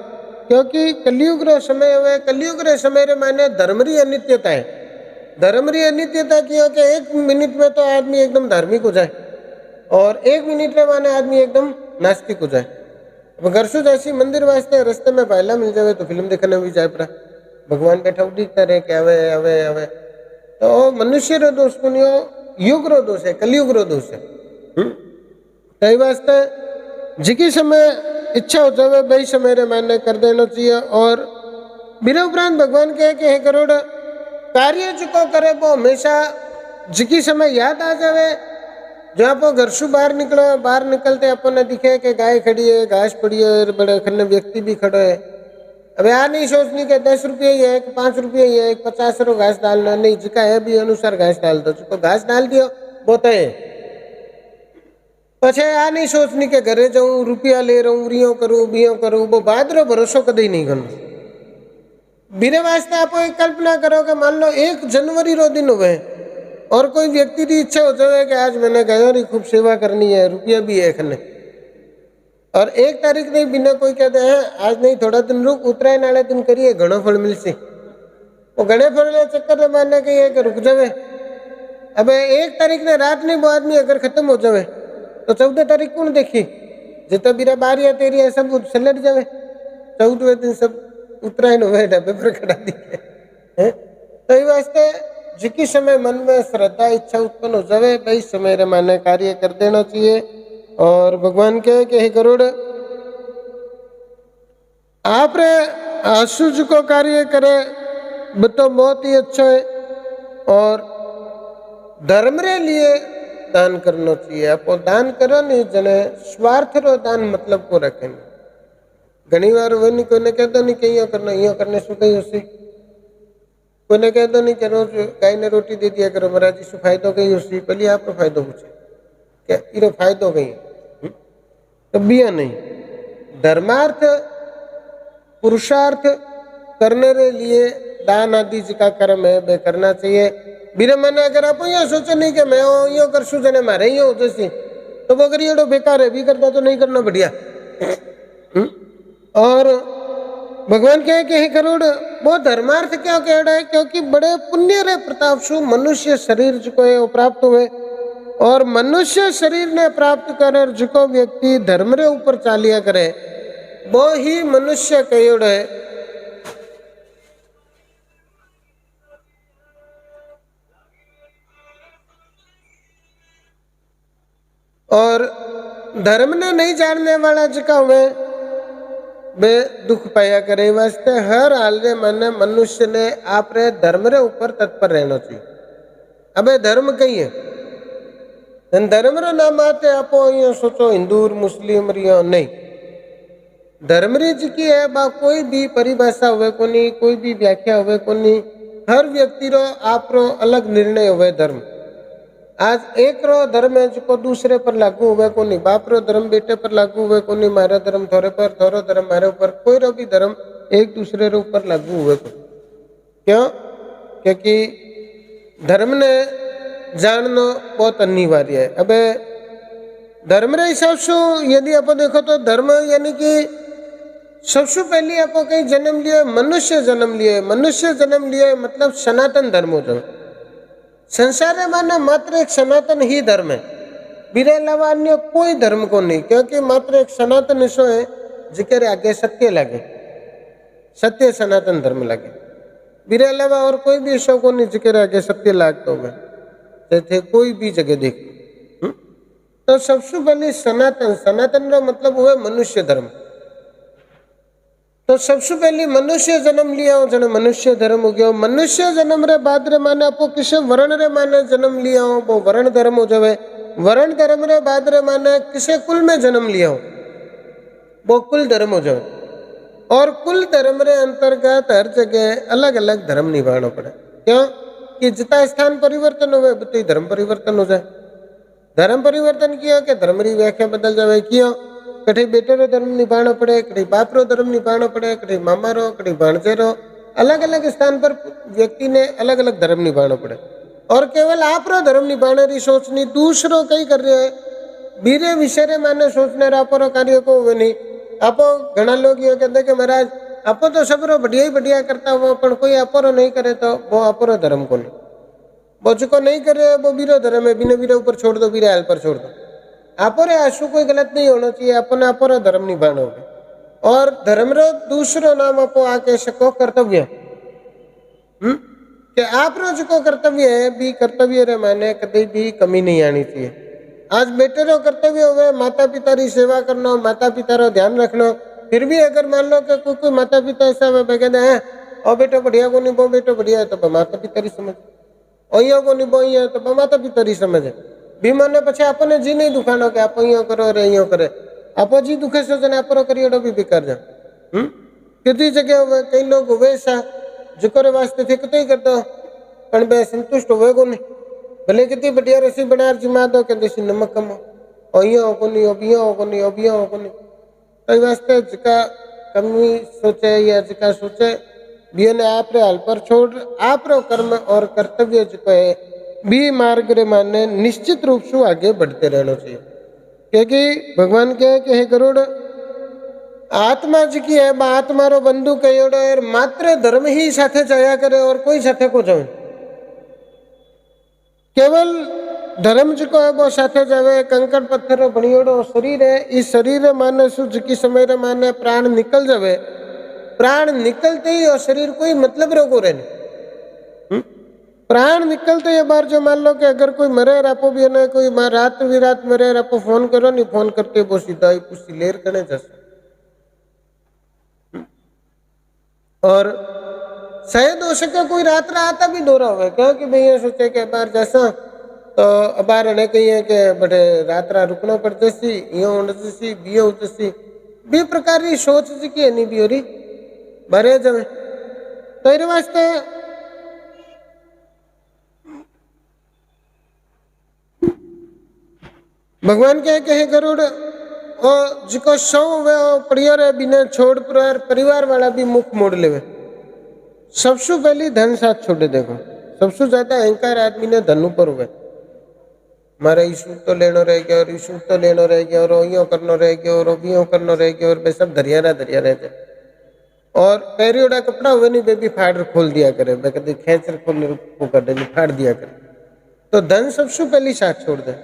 Speaker 1: क्योंकि कलयुग रे समय हुए कलयुग रे समय रे माने धर्म री अनित्यता है। धर्म री अनित्यता क्यों कि 1 मिनट में तो आदमी एकदम धार्मिक हो जाए और 1 मिनट में माने आदमी एकदम नास्तिक हो जाए। घर से जैसी मंदिर वास्ते रास्ते में पहला मिल जाए तो फिल्म देखने भी जाए पड़ा भगवान बैठा उड़ीता रहे कि आवे आवे आवे तो मनुष्य रो दोष पुण्यो युग रो दोष है कलयुग रो दोष है। कई वास्ते जिकी समय इच्छा हो जाए वही समय रे मान्य कर देना चाहिए। और बिना उपरांत भगवान कहे कि हे करोड़ कार्य चुको करे वो हमेशा जिकी समय याद आ जावे जो आप घर से बाहर निकलो बाहर निकलते अपन दिखे कि गाय खड़ी है घास पड़ी है बड़े खन्ने व्यक्ति भी खड़े है। अब यहाँ नहीं सोचनी कि 10 रुपये ही है कि 5 रुपये ही है 50 रो घास डालना नहीं जिका है भी अनुसार घास डाल दो तो घास डाल दियो बहुत है। पछे आ नहीं सोचनी के घरे जाऊं रुपया ले रहा हूँ रियो करूँ बियो करूँ वो बाद रो भरोसो कभी नहीं करना। बिना वास्ते आप एक कल्पना करो कि मान लो 1 जनवरी रो दिन हुए और कोई व्यक्ति की इच्छा हो जाए कि आज मैंने गायों की खूब सेवा करनी है रुपया भी है खन्ने और 1 तारीख नहीं बिना कोई कहते हैं आज नहीं थोड़ा दिन रुक उत्तरायण वाले दिन करिए घणो फल मिलसे वो घने फल ले चक्कर में मानने के ये कि रुक जावे। अब 1 तारीख ने रात नहीं वो आदमी अगर खत्म हो जावे तो 14 तारीख कौन देखी जितना बीरा 12 13 सब सलट जावे 14वें दिन सब उत्तरायण हुए डब्बे पर खड़ा दिखे। तो ये वास्ते जिकी समय मन में श्रद्धा इच्छा उत्पन्न हो जावे वही समय रे माने कार्य कर देना चाहिए। और भगवान कहे कि हे गरुड़ आप रे आशुज को कार्य करे वो तो बहुत ही अच्छा है और धर्म रे लिए दान करना चाहिए। आप दान करो नहीं जने स्वार्थ रो दान मतलब को रखे घनी बार वो नहीं कोई ने कहता नहीं कि करना यो करने से कहीं उसी कोई ने कहता नहीं करो गाय ने रोटी दे दिया करो महाराज जी फायदो कहीं उसी पहले आपको फायदो पूछे क्या इरो फायदो कहीं तो बिया नहीं धर्मार्थ पुरुषार्थ करने के लिए दान आदि जी का कर्म है वे करना चाहिए। बिना मैंने अगर आप यो सोचे नहीं कि मैं यो कर सू जने मारे यो जैसे तो वो अगर ये बेकार है भी करता तो नहीं करना बढ़िया। और भगवान कहे कि हे करोड़ वो धर्मार्थ क्यों कह रहा है क्योंकि बड़े पुण्य रे प्रताप सु मनुष्य शरीर जो है वो प्राप्त हुए और मनुष्य शरीर ने प्राप्त करे जो व्यक्ति धर्म रे ऊपर चालिया करे वो ही मनुष्य कहोड़ है। और धर्म ने नहीं जानने वाला जिका हुए बे दुख पाया करे। वास्ते हर हाल रे माने मनुष्य ने आप रे धर्म रे ऊपर तत्पर रहना चाहिए। अबे धर्म कई है धर्म रो नाम आते आप सोचो हिंदू मुस्लिम रियो नहीं। धर्म री की है बा कोई भी परिभाषा हुए कोनी, कोई भी व्याख्या हुए कोनी। हर व्यक्ति रो आप रो अलग निर्णय हुए धर्म। आज एक रो धर्म है जो दूसरे पर लागू हुए कोनी। बाप रो धर्म बेटे पर लागू हुए कोनी, मारा धर्म थोड़े पर, थोरो धर्म मारे ऊपर, कोई रो भी धर्म एक दूसरे रो ऊपर लागू हुए कोनी। क्यों? क्योंकि धर्म ने जानना बहुत अनिवार्य है। अबे धर्म रे हिसाब से यदि आप देखो तो धर्म यानी कि सबसे पहले आप कहीं जन्म लिए, मनुष्य जन्म लिए। मनुष्य जन्म लिए मतलब सनातन धर्म हो जाए। संसार में माने मात्र एक सनातन ही धर्म है, बिरे अलावा अन्य कोई धर्म को नहीं। क्योंकि मात्र एक सनातन ईशो है जिक्र आगे सत्य लगे, सत्य सनातन धर्म लगे। बिरे अलावा और कोई भी ईशो को नहीं जिक्र आगे सत्य लागतो है थे कोई भी जगह देख। तो सबसे पहले सनातन, सनातन का मतलब हुआ मनुष्य धर्म। तो सबसे पहले मनुष्य जन्म लिया हो जन मनुष्य धर्म हो गया। मनुष्य जन्म रे बाद रे माने आपको किसे वर्ण रे माने जन्म लिया हो वो वर्ण धर्म हो जावे। वर्ण धर्म रे बाद रे माने किसे कुल में जन्म लिया हो वो कुल धर्म हो जावे। और कुल धर्म रे अंतर्गत हर जगह अलग अलग धर्म निभाना पड़े। क्यों कि जितना स्थान परिवर्तन हो उतना धर्म परिवर्तन हो जाए। धर्म परिवर्तन किया कि धर्म री व्याख्या बदल जाए। क्यों? कहीं बेटे रो धर्म निभाना पड़े, कहीं बाप रो धर्म निभाना पड़े, कहीं मामा रो, कहीं भाणजे रो। अलग अलग स्थान पर व्यक्ति ने अलग अलग धर्म निभाना पड़े। और केवल आप रो धर्म निभाने की सोचनी, दूसरों कई कर रहे हैं बीरे विषय रे माने सोचने आपरो कार्य को हुए नहीं। आप घना लोग ये कहते कि महाराज आप तो सब रो बढ़िया ही बढ़िया करता हो, पर कोई आपरो नहीं करे तो वो आपरो धर्म को नहीं। वो जो नहीं करे वो बीरो धर्म है, बिना बीरे ऊपर छोड़ दो, बीरे हाल पर छोड़ दो। आपरे आशु कोई गलत नहीं होना चाहिए, अपने आपरो धर्म निभाना होगा। और धर्म रो दूसरो नाम आपो आके सको कर्तव्य कि आप रो जो कर्तव्य है भी कर्तव्य रे माने कभी भी कमी नहीं आनी चाहिए। आज बेटे रो कर्तव्य हो माता पिता री सेवा करना, माता पिता रो ध्यान रखना। फिर भी अगर मान लो कि कोई माता पिता ऐसा कहते हैं और बेटो बढ़िया को नहीं, वो बेटो बढ़िया है तो माता पिता री समझ, अहिया को नहीं वो है तो माता पिता री समझ है। बीमाने पछे आपने जी नहीं दुखानो कि आप अहिया करो रे अहिया करे, आप जी दुखे सो जने आपरो करियो भी बेकार जा। कितनी जगह हुए कई लोग हुए सा जिकोरे वास्ते थे कतई करता पण बे संतुष्ट हुए को नहीं। भले कितनी बढ़िया रसी बना जिमा दो के देसी नमक कम अहिया को नहीं, अबिया को नहीं, अबिया को नहीं। तो वास्ते जिका कमी सोचे या जिका सोचे बियो ने आप रे हाल पर छोड़ आप रो कर्म और कर्तव्य जो है भी मार्ग रे माने निश्चित रूप से आगे बढ़ते रहना चाहिए। क्योंकि भगवान कहे कि हे गरुड़ आत्मा जी की है आत्मा रो बंधु कहोड़ो है, मात्र धर्म ही साथे जाया करे और कोई साथे को जाए। केवल धर्म जी को है वो साथे जावे। कंकड़ पत्थर बनियोड़ो शरीर है, इस शरीर रे माने सु जी समय रे माने प्राण निकल जावे। प्राण निकलते ही और शरीर कोई मतलब रो को रहे प्राण निकलते ये बार जो मान लो कि अगर कोई मरे रापो भी है कोई रात विरात मरे रापो फोन करो नहीं, फोन करते वो सीधा ही पुसी लेर करने जैसे। और शायद हो सके कोई रात आता भी दौरा हुआ क्योंकि भैया सोचे कि बार जैसा तो अबार ने कही कि बड़े रात रुकना पड़ जैसी यो जैसी बियो जैसी भी प्रकार की सोच जी की नहीं भी हो रही भरे जमे। तो ये वास्ते भगवान कहे गरुड़ और जिको सौ हुए पड़ियो रे बिना छोड़ परिवार वाला भी मुख मोड़ लेवे। सबसे पहली धन साथ छोड़े। देखो सबसे ज्यादा अहंकार आदमी ने धन ऊपर हुए। मारे ईशु तो लेनो रह गया और ईशु तो लेनो रह गया और यो करनो रह गया और यो करनो रह गया और सब धरिया रह जाए। और पैरियोड़ा कपड़ा हुए नहीं बेबी फाड़ खोल दिया करे, कभी खेच खोल कर दे फाड़ दिया करे। तो धन सबसे पहली साथ छोड़ दे।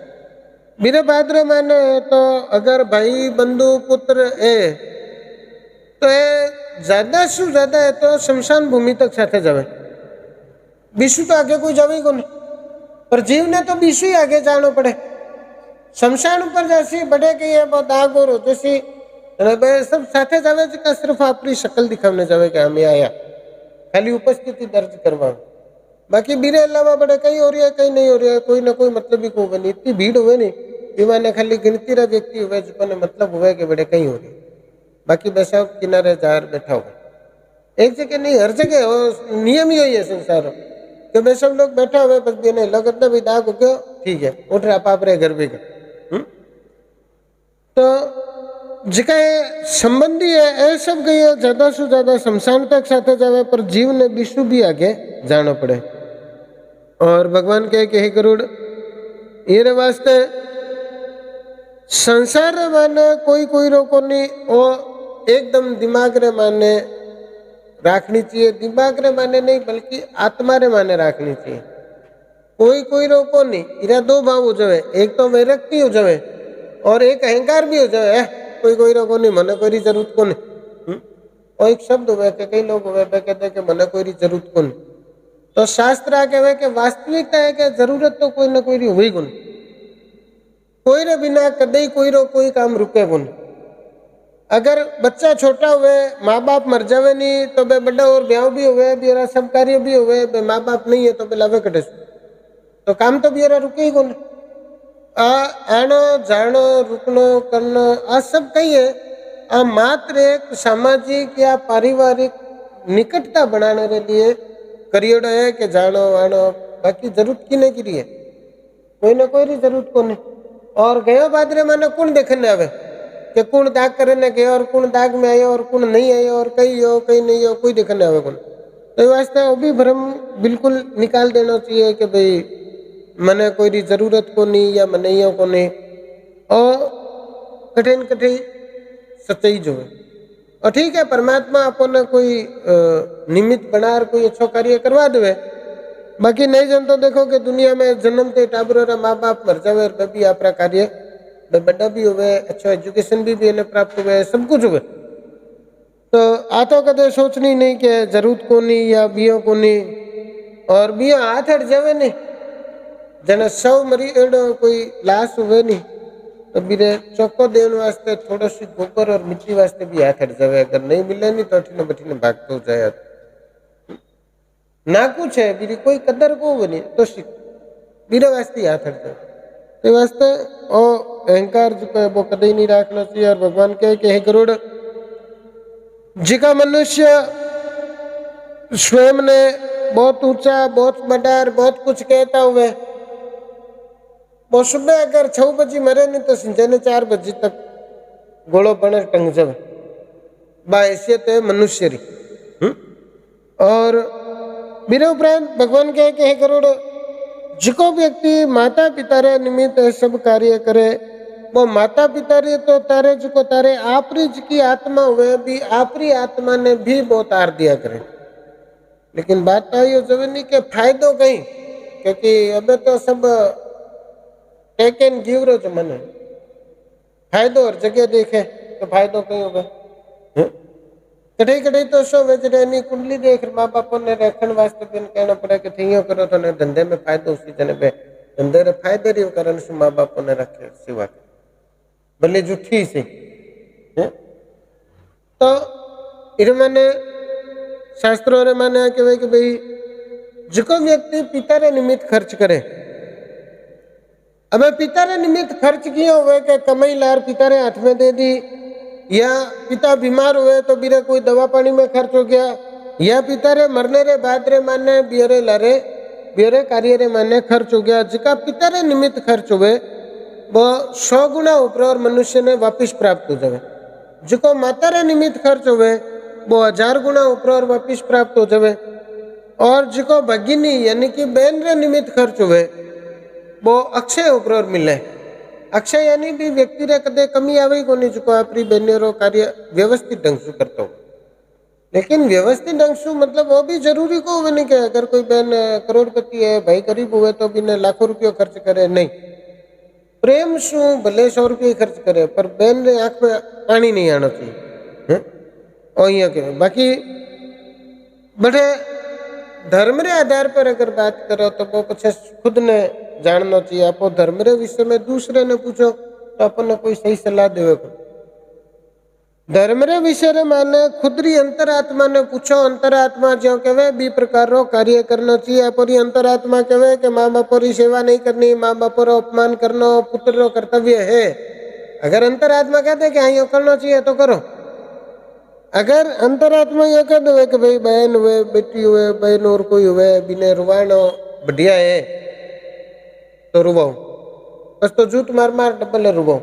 Speaker 1: मेरे बादरे माने तो अगर भाई बंधु पुत्र है तो ज्यादा से ज्यादा है तो शमशान भूमि तक साथे जावे। विशु तो आगे कोई जावे को नहीं, पर जीव ने तो विशु ही आगे जाना पड़े। शमशान ऊपर जैसी बड़े कही है बहुत आग और जैसी અને બે सब સાથે જ આવે છે કે સિર્ફ આપણી શકલ દિખાવને જ આવે કે અમે આયા, ખાલી उपस्थिति दर्ज करवा, बाकी बीरे अलावा बड़े कहीं हो रही है कहीं नहीं हो रही है, कोई ना कोई मतलब ही को बनी इतनी भीड़ हुए नहीं विमाने खाली गिनती रहा व्यक्ति हुए जो मतलब हुए कि बड़े कहीं हो रही, बाकी बैसा किनारे जार बैठा हुआ एक जगह नहीं हर जगह नियम ही है संसार कि भाई सब लोग बैठा हुए बस भी नहीं लगत ना भाई दाग हो गयो ठीक है उठ रहा पाप रहे घर भी गए। तो जिका संबंधी है ए सब गई है ज्यादा से ज्यादा शमशान तक साथे जावे पर जीव ने विश्व भी आगे जाना पड़े। और भगवान कहे कि हे गरुड़ ये वास्ते संसार रे माने कोई कोई रोको नहीं और एकदम दिमाग रे माने राखनी चाहिए, दिमाग रे माने नहीं बल्कि आत्मा रे माने राखनी चाहिए। कोई कोई रोको नहीं, इरा दो भाव हो जावे, एक तो वैरक्ति हो जावे और एक अहंकार भी हो जाए, कोई कोई रोको नहीं मने कोई जरूरत को नहीं। और एक शब्द हुए कि कई लोग हुए कहते कि मने कोई जरूरत को नहीं, तो शास्त्र आ कहे कि वास्तविकता है कि जरूरत तो कोई ना कोई हुई को नहीं, कोई रे बिना कदई कोई रो कोई काम रुके को नहीं। अगर बच्चा छोटा हुए माँ बाप मर जावे नहीं तो बे बड़ा और ब्याह भी हुए बेरा सब कार्य भी हुए बे माँ बाप नहीं है तो बे लावे कटे तो काम तो बेरा रुके ही को नहीं। आनो जानो रुकनो करनो आ सब कही है आ मात्र एक सामाजिक या पारिवारिक निकटता बनाने के लिए करियोड़ा है कि जानो आनो, बाकी जरूरत की नहीं की रही है, कोई ना कोई जरूरत को नहीं। और गयो बादरे माने कौन देखने आवे कि कौन दाग करने गया और कौन दाग में आयो और कौन नहीं आयो और कहीं हो कहीं नहीं हो, कोई देखने आवे कौन। तो वास्ते वो भी भ्रम बिल्कुल निकाल देना चाहिए कि भाई मने कोई जरूरत को नहीं या मनइयों को नहीं। और कठिन कठिन सच्चाई जो है और ठीक है परमात्मा अपने कोई निमित्त बना कोई अच्छो कार्य करवा दे, बाकी नहीं जन तो देखो कि दुनिया में जन्मते टाबरों माँ बाप मर जावे और भी आपका कार्य बड़ा भी हुए अच्छा एजुकेशन भी प्राप्त हुए सब कुछ हुए, तो आ तो कदे सोचनी नहीं कि जरूरत को नहीं या बियो को नहीं। और बियो हाथ हट जावे नहीं जने सौ मरी एडो कोई लाश हुए नहीं तो बीरे चौको देने वास्ते थोड़ा सी गोबर और मिट्टी वास्ते भी हाथ हट जावे, अगर नहीं मिले नहीं तो अठीने बठीने भागते हो जाए ना कुछ है बीरी कोई कदर को बनी तो बीरे वास्ते हाथ हट जाए। तो वास्ते ओ अहंकार जो है वो कदे नहीं रखना चाहिए। और भगवान कहे कि हे गरुड़ जिका मनुष्य स्वयं ने बहुत ऊंचा बहुत बड़ा बहुत कुछ कहता हुए वो सुबह अगर 6 बजे मरे नहीं तो संजय ने 4 बजे तक गोलो बने टंग जावे बाहैसियत है मनुष्य री। और मेरे उपरांत भगवान कहे कि हे गरुड़ जिको व्यक्ति माता पिता रे निमित्त सब कार्य करे वो माता पिता रे तो तारे जिको तारे आपरी की आत्मा हुए भी आपरी आत्मा ने भी बहुत तार दिया करे। लेकिन बात तो ये जब नहीं कि फायदो कहीं क्योंकि अबे तो सब टेक एंड गिव रो जमाना, फायदो और जगह देखे तो फायदो कहीं होगा। कढ़ाई कढ़ाई तो सो वेजनी कुंडली देख माँ बापों ने रखने वास्ते भी कहना पड़ा कि थियो करो तो धंधे में फायदो उसी जने पे धंधे रे फायदे रे कारण से माँ बापों ने रखे सिवा भले जुठी से तो इन माने शास्त्रों रे माने कहे कि भाई जिको व्यक्ति पिता रे निमित्त खर्च करे, अब पिता रे निमित्त खर्च किया हुए कि कमाई लार पिता रे हाथ में दे दी या पिता बीमार हुए तो बीरे कोई दवा पानी में खर्च हो गया या पिता रे मरने रे बाद रे माने बियरे लारे बियरे कार्य रे माने खर्च हो गया। जिका पिता रे निमित्त खर्च हुए वो 100 गुना ऊपर और मनुष्य ने वापिस प्राप्त हो जाए, जिको माता रे निमित्त खर्च हुए वो 1000 गुना ऊपर और वापिस प्राप्त हो जाए। और जिको भगिनी यानी कि बहन रे निमित्त खर्च हुए वो अक्षय ऊपर और मिले। अक्षय यानी भी व्यक्ति रे कदे कमी आवे को नहीं जो अपनी बहनों कार्य व्यवस्थित ढंग से करता हो। लेकिन व्यवस्थित ढंग से मतलब वो भी जरूरी को हुए नहीं कि अगर कोई बहन करोड़पति है भाई गरीब हुए तो भी ने लाखों रुपये खर्च करे, नहीं प्रेम शू भले 100 रुपये खर्च करे पर बहन ने आंख में पानी नहीं आना चाहिए। और यहाँ के बाकी बड़े धर्म रे आधार पर अगर बात करो तो वो पीछे खुद ने जानना चाहिए। आप धर्म रे विषय में दूसरे ने पूछो तो अपन ने कोई सही सलाह देवे को धर्म रे विषय रे माने खुदरी अंतरात्मा ने पूछो। अंतरात्मा जो कहे बी प्रकार रो कार्य करना चाहिए। परी अंतरात्मा कहे कि माँ बाप री सेवा नहीं करनी, माँ बाप रो अपमान करना पुत्र रो कर्तव्य है। अगर अंतरात्मा कहते कि हाँ यो करना चाहिए तो करो। अगर अंतरात्मा ये कह दे कि भाई बहन हुए, बेटी हुए, बहन और कोई हुए, बिने रुवानो बढ़िया है तो रुवाओ, बस तो जूत मार मार डबल रुवाओ।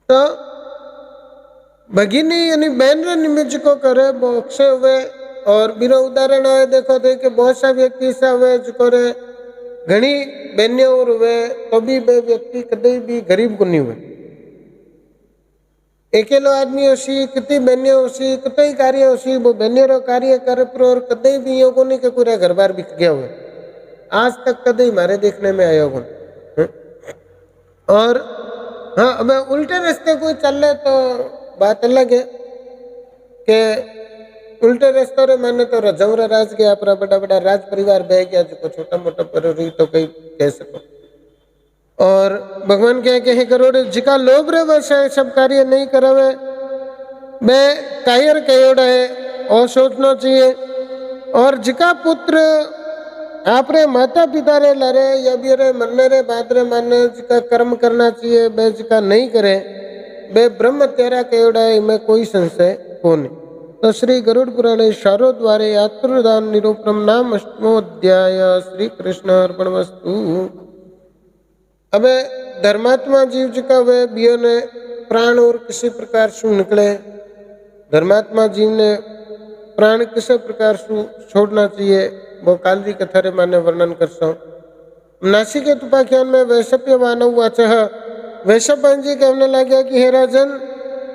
Speaker 1: तो भगिनी यानी बहन रे निमित्त को करे वो अक्षय हुए। और बिना उदाहरण है देखो तो कि बहुत सा व्यक्ति ऐसा हुए जो रे घनी बहने और हुए तो भी वे व्यक्ति कभी भी गरीब को नहीं हुए। अकेलो आदमी होशी कितनी बहने होशी कितने कार्य होशी वो बहने रो कार्य कर पर और कदे भी यो को नहीं कि पूरा घर बार बिक गया हुए आज तक कदे हमारे देखने में आया हो। और हाँ अब उल्टे रास्ते कोई चल रहे तो बात अलग है कि उल्टे रास्ते रे मैंने तो रजौरा राज गया अपना बड़ा बड़ा राज परिवार बह गया जो छोटा मोटा पर तो कहीं कह सको। और भगवान कहे करोड़ जिका लोभ रे वह सब कार्य नहीं करावे मैं कायर कहोड़ा है और सोचना चाहिए। और जिका पुत्र आपरे माता पिता रे लरे या भी रे मरने रे बाद रे माने जिका कर्म करना चाहिए बे जिका नहीं करे बे ब्रह्म तेरा कहोड़ा है में कोई संशय कौन। तो श्री गरुड़ पुराणे शारो द्वारे यात्रुदान निरूपणम नाम अष्टमोध्याय श्री कृष्ण अर्पणमस्तु। अब धर्मात्मा जीव जिका वे बियो ने प्राण और किसी प्रकार से निकले। धर्मात्मा जीव ने प्राण किसी प्रकार से छोड़ना चाहिए वो काल की कथा रे माने वर्णन कर सो। नासिकेत उपाख्यान में वैशप्य मानव वाचः वैशपायन जी कहने लगे कि हे राजन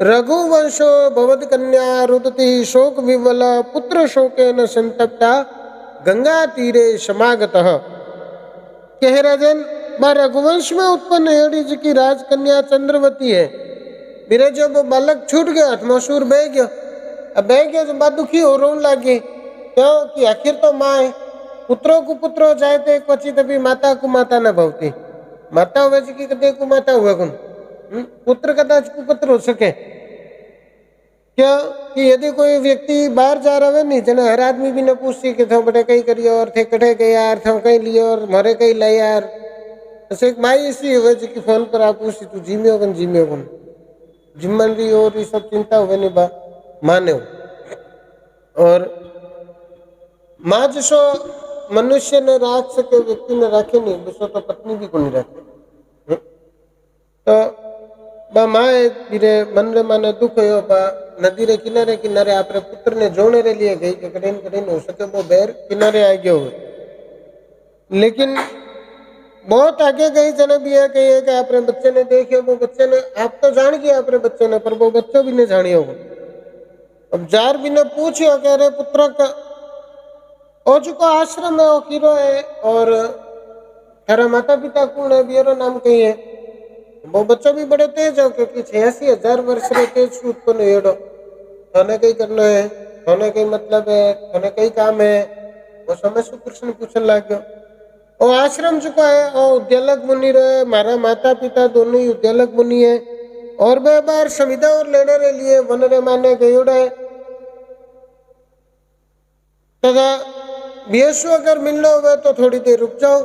Speaker 1: रघुवंशो भवद कन्या रुदति शोक विवला पुत्र शोकेन संतप्ता गंगा तीरे समागतः। कि हे राजन रघुवंश में उत्पन्न हेड़ी जी की राजकन्या चंद्रवती है। मेरे जो वो बालक छूट गया मसूर बह गया। अब बह गया तो बात दुखी हो रोन लगी क्यों कि आखिर तो माँ है पुत्रों को पुत्र जाए तो एक पची तभी माता को माता न भवती माता हुए जी की कदे को माता हुए गुण पुत्र कदाच कुपुत्र हो सके। क्या कि यदि कोई व्यक्ति बाहर जा रहा है नहीं जना हर आदमी भी न पूछती कि थे बड़े कहीं करिए और थे कटे गए यार थे कहीं लिए और मरे कहीं लाए यार। ऐसे एक माई ऐसी हुए जी की फोन पर आप पूछती तू जिम्मे होगन जिम्मन रही और ये सब चिंता हुए नहीं बा माने हो। और माँ जिसो मनुष्य ने राख सके व्यक्ति ने राखे नहीं जिसो तो पत्नी भी को नहीं राखे। तो बा माँ धीरे मन रे माने दुख हो बा नदी रे किनारे आपरे पुत्र ने जोने रे लिए गई कि कठिन हो सके वो बैर किनारे आ गया हुए। लेकिन बहुत आगे गई जने भी है कि आपने बच्चे ने देखे वो बच्चे ने आप तो जान गया अपने बच्चे ने पर वो बच्चों भी नहीं जानियो होगा। अब जार भी ने पूछो कह रहे पुत्र का ओ चुका आश्रम है ओ कीरो है और थारा माता पिता कौन है बियरो नाम कही है। वो बच्चा भी बड़े तेज हो क्योंकि 86,000 वर्ष रे तेज उत्पन्न हेड़ो थाने कहीं करना है थाने कहीं मतलब है थाने कहीं काम है वो समय से कृष्ण पूछने लग गया। और आश्रम चुका है और उद्यालक मुनि रहे मारा माता पिता दोनों ही उद्यालक मुनि है और बे बार संविदा और लेने रे लिए वन रे माने गयोड़ा है तथा बेसु अगर मिलना हो तो थोड़ी देर रुक जाओ।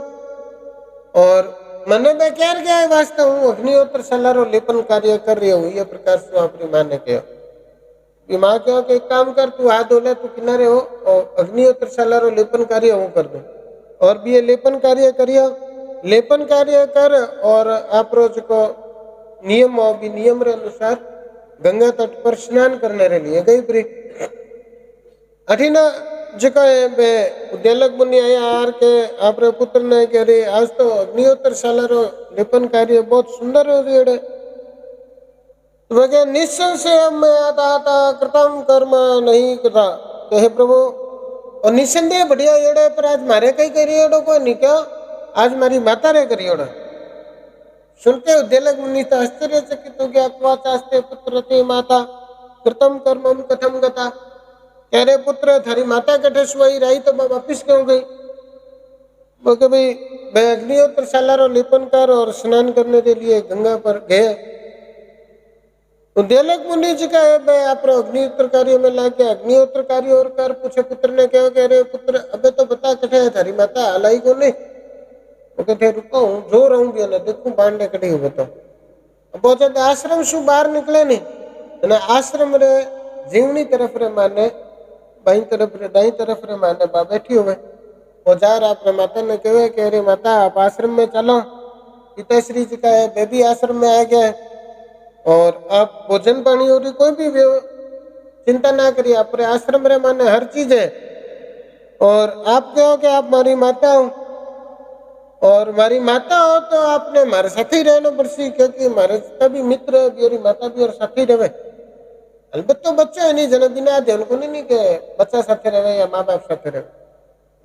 Speaker 1: और मैंने मैं कह गया है वास्ते हूँ अग्निहोत्र सलारो लेपन कार्य कर रही हूँ ये प्रकार से अपनी माँ ने कहा माँ कहो कि एक काम कर तू हाथ धो ले तू किनारे हो और अग्निहोत्र सलारो लेपन कार्य हूँ कर दो और भी ये लेपन कार्य करियो लेपन कार्य कर और आप रोज को नियम हो भी नियम रे अनुसार गंगा तट पर स्नान करने रे लिए गई प्री अठीना जिका बे उद्यालक मुनि आया आर के आपरे पुत्र ने कह रही आज तो अग्निहोत्र सालारो लेपन कार्य बहुत सुंदर हो रही है वगे निसंशय मैं आता कृतम कर्म नहीं करा कहे प्रभु और निसंदेह बढ़िया येड़े पर आज मारे कहीं करियोड़ो को नहीं क्या आज मारी माता रे करियोड़ा सुनते उद्यालक मुनि तो आश्चर्यचकित हो गया क्वाचास्ते पुत्र ते माता कृतम कर्मम कथम गता कह रहे पुत्र थारी माता कटे सोई रही तो वापिस क्यों गई वो कि भाई अग्निहोत्र सालारो लेपन कर और स्नान करने के लिए गंगा पर गए उद्देलक मुनि जी का है भाई आप अग्निहोत्र कार्य में लाके अग्निहोत्र कार्य और कर पूछे पुत्र ने क्या कह रहे पुत्र अबे तो बता कटे है थारी माता हलाई को नहीं वो कहते रुको हूँ जो रहूंगी ना देखू बांधने कटी हो बताओ अब वो जब आश्रम शू बाहर निकले नहीं અને આશ્રમ રે જીવની તરફ રે માને बाई तरफ रे दाई तरफ रे माने बा बैठी हुए औजार आपने माता ने कहे कि अरे माता आप आश्रम में चलो पिताश्री जी का है बेबी आश्रम में आ गया है और आप भोजन पानी और कोई भी चिंता ना करिए आप आश्रम रे माने हर चीज है और आप कहो कि आप हमारी माता हो और हमारी माता हो तो आपने हमारे साथ ही रहना पड़सी क्योंकि हमारे सभी मित्र है मेरी माता भी और साथ ही रहे अलबत्त तो बच्चा है नहीं जन बिना ध्यान को नहीं के बच्चा साथ रहे या माँ बाप साथ रहे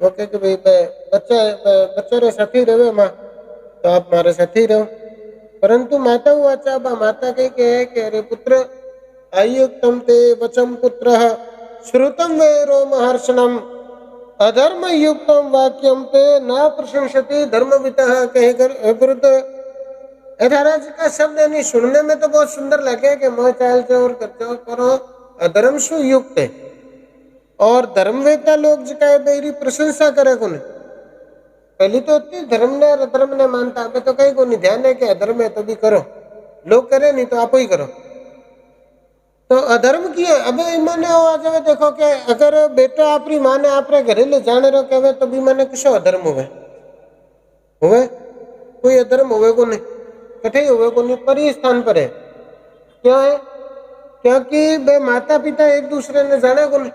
Speaker 1: वो कहे कि भाई बच्चे रे साथ ही रहे माँ तो आप हमारे साथ ही रहो परंतु माता हुआ चाबा माता कही के है कि अरे पुत्र आयुक्तम ते वचम पुत्र श्रुतम वे रोमहर्षणम अधर्म युक्तम वाक्यम पे न प्रशंसति धर्मवितः कहकर विरुद्ध यथाराज का शब्द नहीं सुनने में तो बहुत सुंदर लगे कि मोह चाल चोर करचो करो अधर्म सु युक्त है और धर्मवेता लोग जिका मेरी प्रशंसा करे को नहीं पहली तो होती धर्म ने और अधर्म ने मानता हमें तो कहीं को नहीं ध्यान है कि अधर्म है तो भी करो लोग करे नहीं तो आप ही करो तो अधर्म की है अब मैंने आ जावे देखो कि अगर बेटा अपनी माँ ने आप घरे ले जाने रो कहे तो भी मैंने किसो अधर्म हुए कोई अधर्म हुए को नहीं कठे हुए को नहीं पर ही स्थान पर है क्या है क्योंकि बे माता पिता एक दूसरे ने जाने को नहीं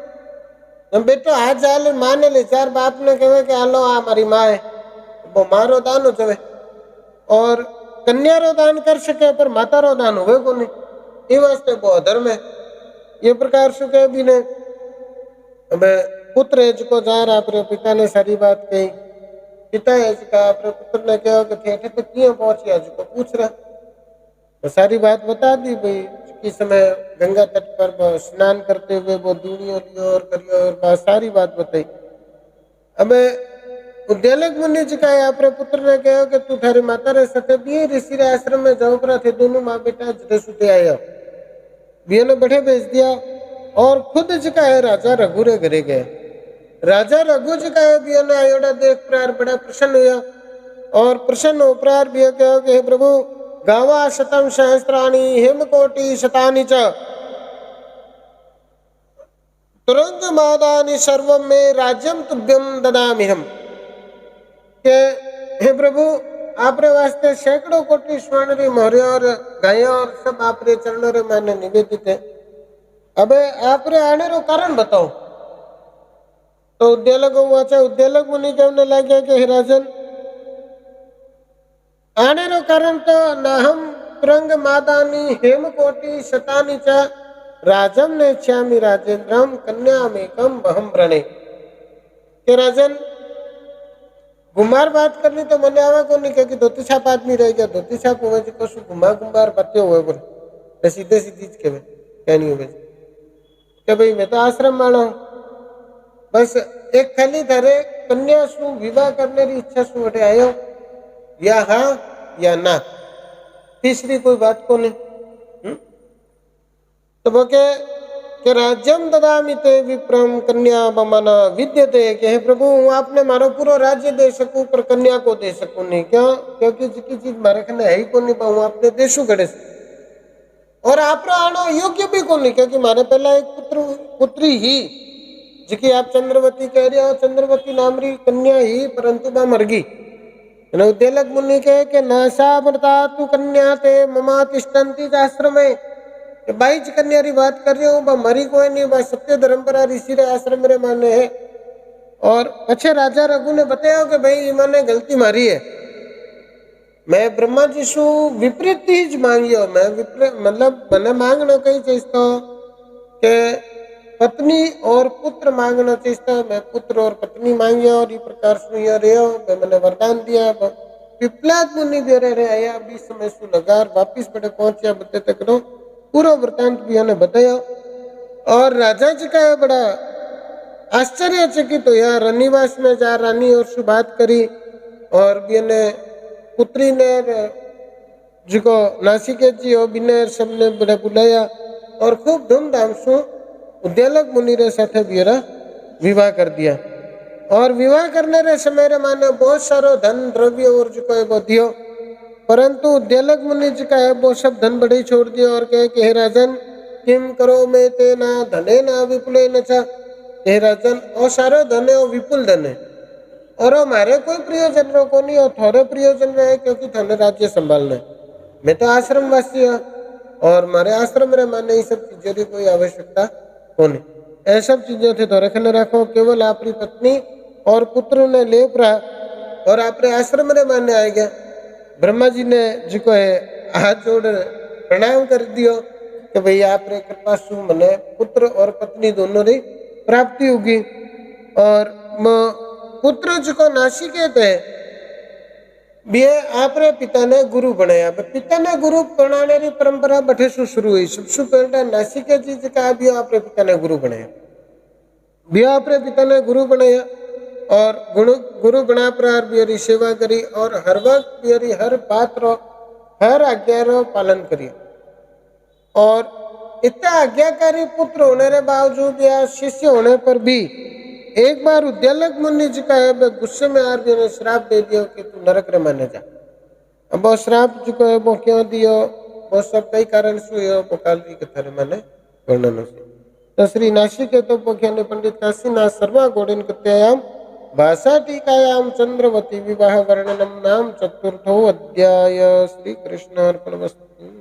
Speaker 1: हम बेटो हाथ जाले माँ ने ले चार बाप ने कहे कि हालो आ हमारी माँ है वो मारो दान हो जावे और कन्या रो दान कर सके पर माता रो दान हुए को नहीं ये वास्ते वो अधर्म है ये प्रकार से कह भी ने अब पुत्र है जिको जा रहा अपने पिता ने सारी बात कही पिता है जिका अपने पुत्र ने कहा कि थे तो क्यों पहुंचे जिको पूछ रहा तो सारी बात बता दी भाई किस समय गंगा तट पर स्नान करते हुए वो दूनियों लियो और करियो और सारी बात बताई अब उद्देलक मुनि जी का अपने पुत्र ने कहा कि तू थारी माता रे सते भी ऋषि रे आश्रम में जाओ पर थे दोनों माँ बेटा जड़े सुते आया बिया ने बैठे भेज दिया और खुद जी का है राजा रघु रे घरे गए राजा रघु जी का है बिया ने आयोड़ा देख प्रार बड़ा प्रसन्न हुआ और प्रसन्न हो प्रार बिया कहा कि हे प्रभु गावा शतम सहस्त्राणी हेमकोटि शतानि च तुरंग मादानि सर्वम में राज्यम तुभ्यम ददामिहम के हे प्रभु आपरे वास्ते सैकड़ों कोटि स्वर्ण री मोहरे और गाया और सब आपरे चरणों रे माने निवेदित है अबे आपरे आने रो कारण बताओ तो उद्देलक हुआ चाहे उद्देलक मुनि कहने लगे कि हे राजन आने रो कारण तो नाहम तुरंग मादानी हेमकोटि शतानि च राजम ने श्यामी राजेंद्रम कन्यामेकम बहम व्रणे के राजन गुमार बात करनी तो मने आवे को नहीं क्योंकि धोती छाप आदमी रह गया धोती छाप हुए जो कुछ गुमार बत्ते हुए बोले सीधे सीधी के कहनी हुए कि भाई मैं तो आश्रम वाला हूँ बस एक खाली धरे कन्या सु विवाह करने की इच्छा सु उठे आयो या हाँ या ना तीसरी कोई बात को नहीं तो वो के राज्यम ददामि ते विप्रम कन्या बमना विद्यते कि हे प्रभु हूँ आपने मारो पूरा राज्य दे सकूं पर कन्या को दे सकूं नहीं क्यों क्योंकि जिकी चीज मारे खने है ही को नहीं पाऊँ आपने देशु गड़े और आप आना योग्य भी को नहीं क्योंकि मारे पहला एक पुत्री ही जिकी आप चंद्रवती कह रहे हो चंद्रवती नामरी कन्या ही परंतु बा मर गई उद्देलक मुनि कहे कि नासा मृता तू कन्या ते ममा तिष्ठन्ति आश्रम में बाईज कन्या री बात कर रही हूँ मरी कोई नहीं बा सत्य धर्मपरा ऋषि रे आश्रम रे माने है और अच्छे राजा रघु ने बताया कि भाई मैंने गलती मारी है मैं ब्रह्मा जी सु विपरीत ही मांगियो मैं मतलब मैंने मांगना कहीं चाहिए के पत्नी और पुत्र मांगना चाहिए मैं पुत्र और पत्नी मांगिया और ये प्रकार सुनिया रहे मैंने वरदान दिया पिपलाद मुनि दे रहे आया 20 समय सु लगार वापिस बड़े पहुंचा बते तक रो पूरा वृतांत भी हमें बताया और राजा जी का बड़ा आश्चर्यचकित तो यार रनिवास में जा रानी और से बात करी और भी ने पुत्री ने जिको नासिकेत जी और विनय सबने बड़ा बुलाया और खूब धूमधाम से उद्यालक मुनि रे साथे बियरा विवाह कर दिया। और विवाह करने रे समय रे माने बहुत सारो धन द्रव्य और जिको है वो दियो, परंतु उद्यालक मुनि जी का है वो सब धन बड़े छोड़ दिया और कहे कि हे राजन किम करो में तेना धने ना विपुले न चा। हे राजन और सारो धन है और विपुल धन है और हमारे कोई प्रियजन रो को नहीं और थोड़े प्रियजन रहे क्योंकि थाने राज्य संभालना है। मैं तो आश्रम वासी हूँ और हमारे आश्रम रे माने ये सब चीजों की कोई आवश्यकता को नहीं। ऐ सब चीजों थे तो रखने रखो, केवल अपनी पत्नी और पुत्र ने ले परा और अपने आश्रम रे माने आ गया। ब्रह्मा जी ने जिको है हाथ जोड़ प्रणाम कर दियो कि भाई आप रे कृपा सु मने पुत्र और पत्नी दोनों री प्राप्ति होगी। और पुत्र जिको नासिकेत है बे आपरे पिता ने गुरु बनाया। पिता ने गुरु बनाने की परंपरा बठे से शुरू हुई। सबसे पहले नासिकेत जी का भी आपरे पिता ने गुरु बनाया, भी आपरे पिता ने गुरु बनाया और गुरु बना प्रार बियरी सेवा करी और हर वक्त बियरी हर बात रो हर आज्ञा रो पालन करी। और इतना आज्ञाकारी पुत्र होने के बावजूद या शिष्य होने पर भी एक बार उद्यालक मुनि जी का है गुस्से में आर ने श्राप दे दिया कि तू नरक रे माने जा। अब वो श्राप जो है वो क्यों दियो, वो सब कई कारण से वो काल की कथा रे माने वर्णन से। तो श्री नासिकेतो पोख्याने पंडित काशीनाथ शर्मा गोडेन कथयाम भाषा टीकायाम चंद्रवती विवाह वर्णनम नाम चतुर्थो अध्याय। श्री कृष्ण अर्पणमस्तु।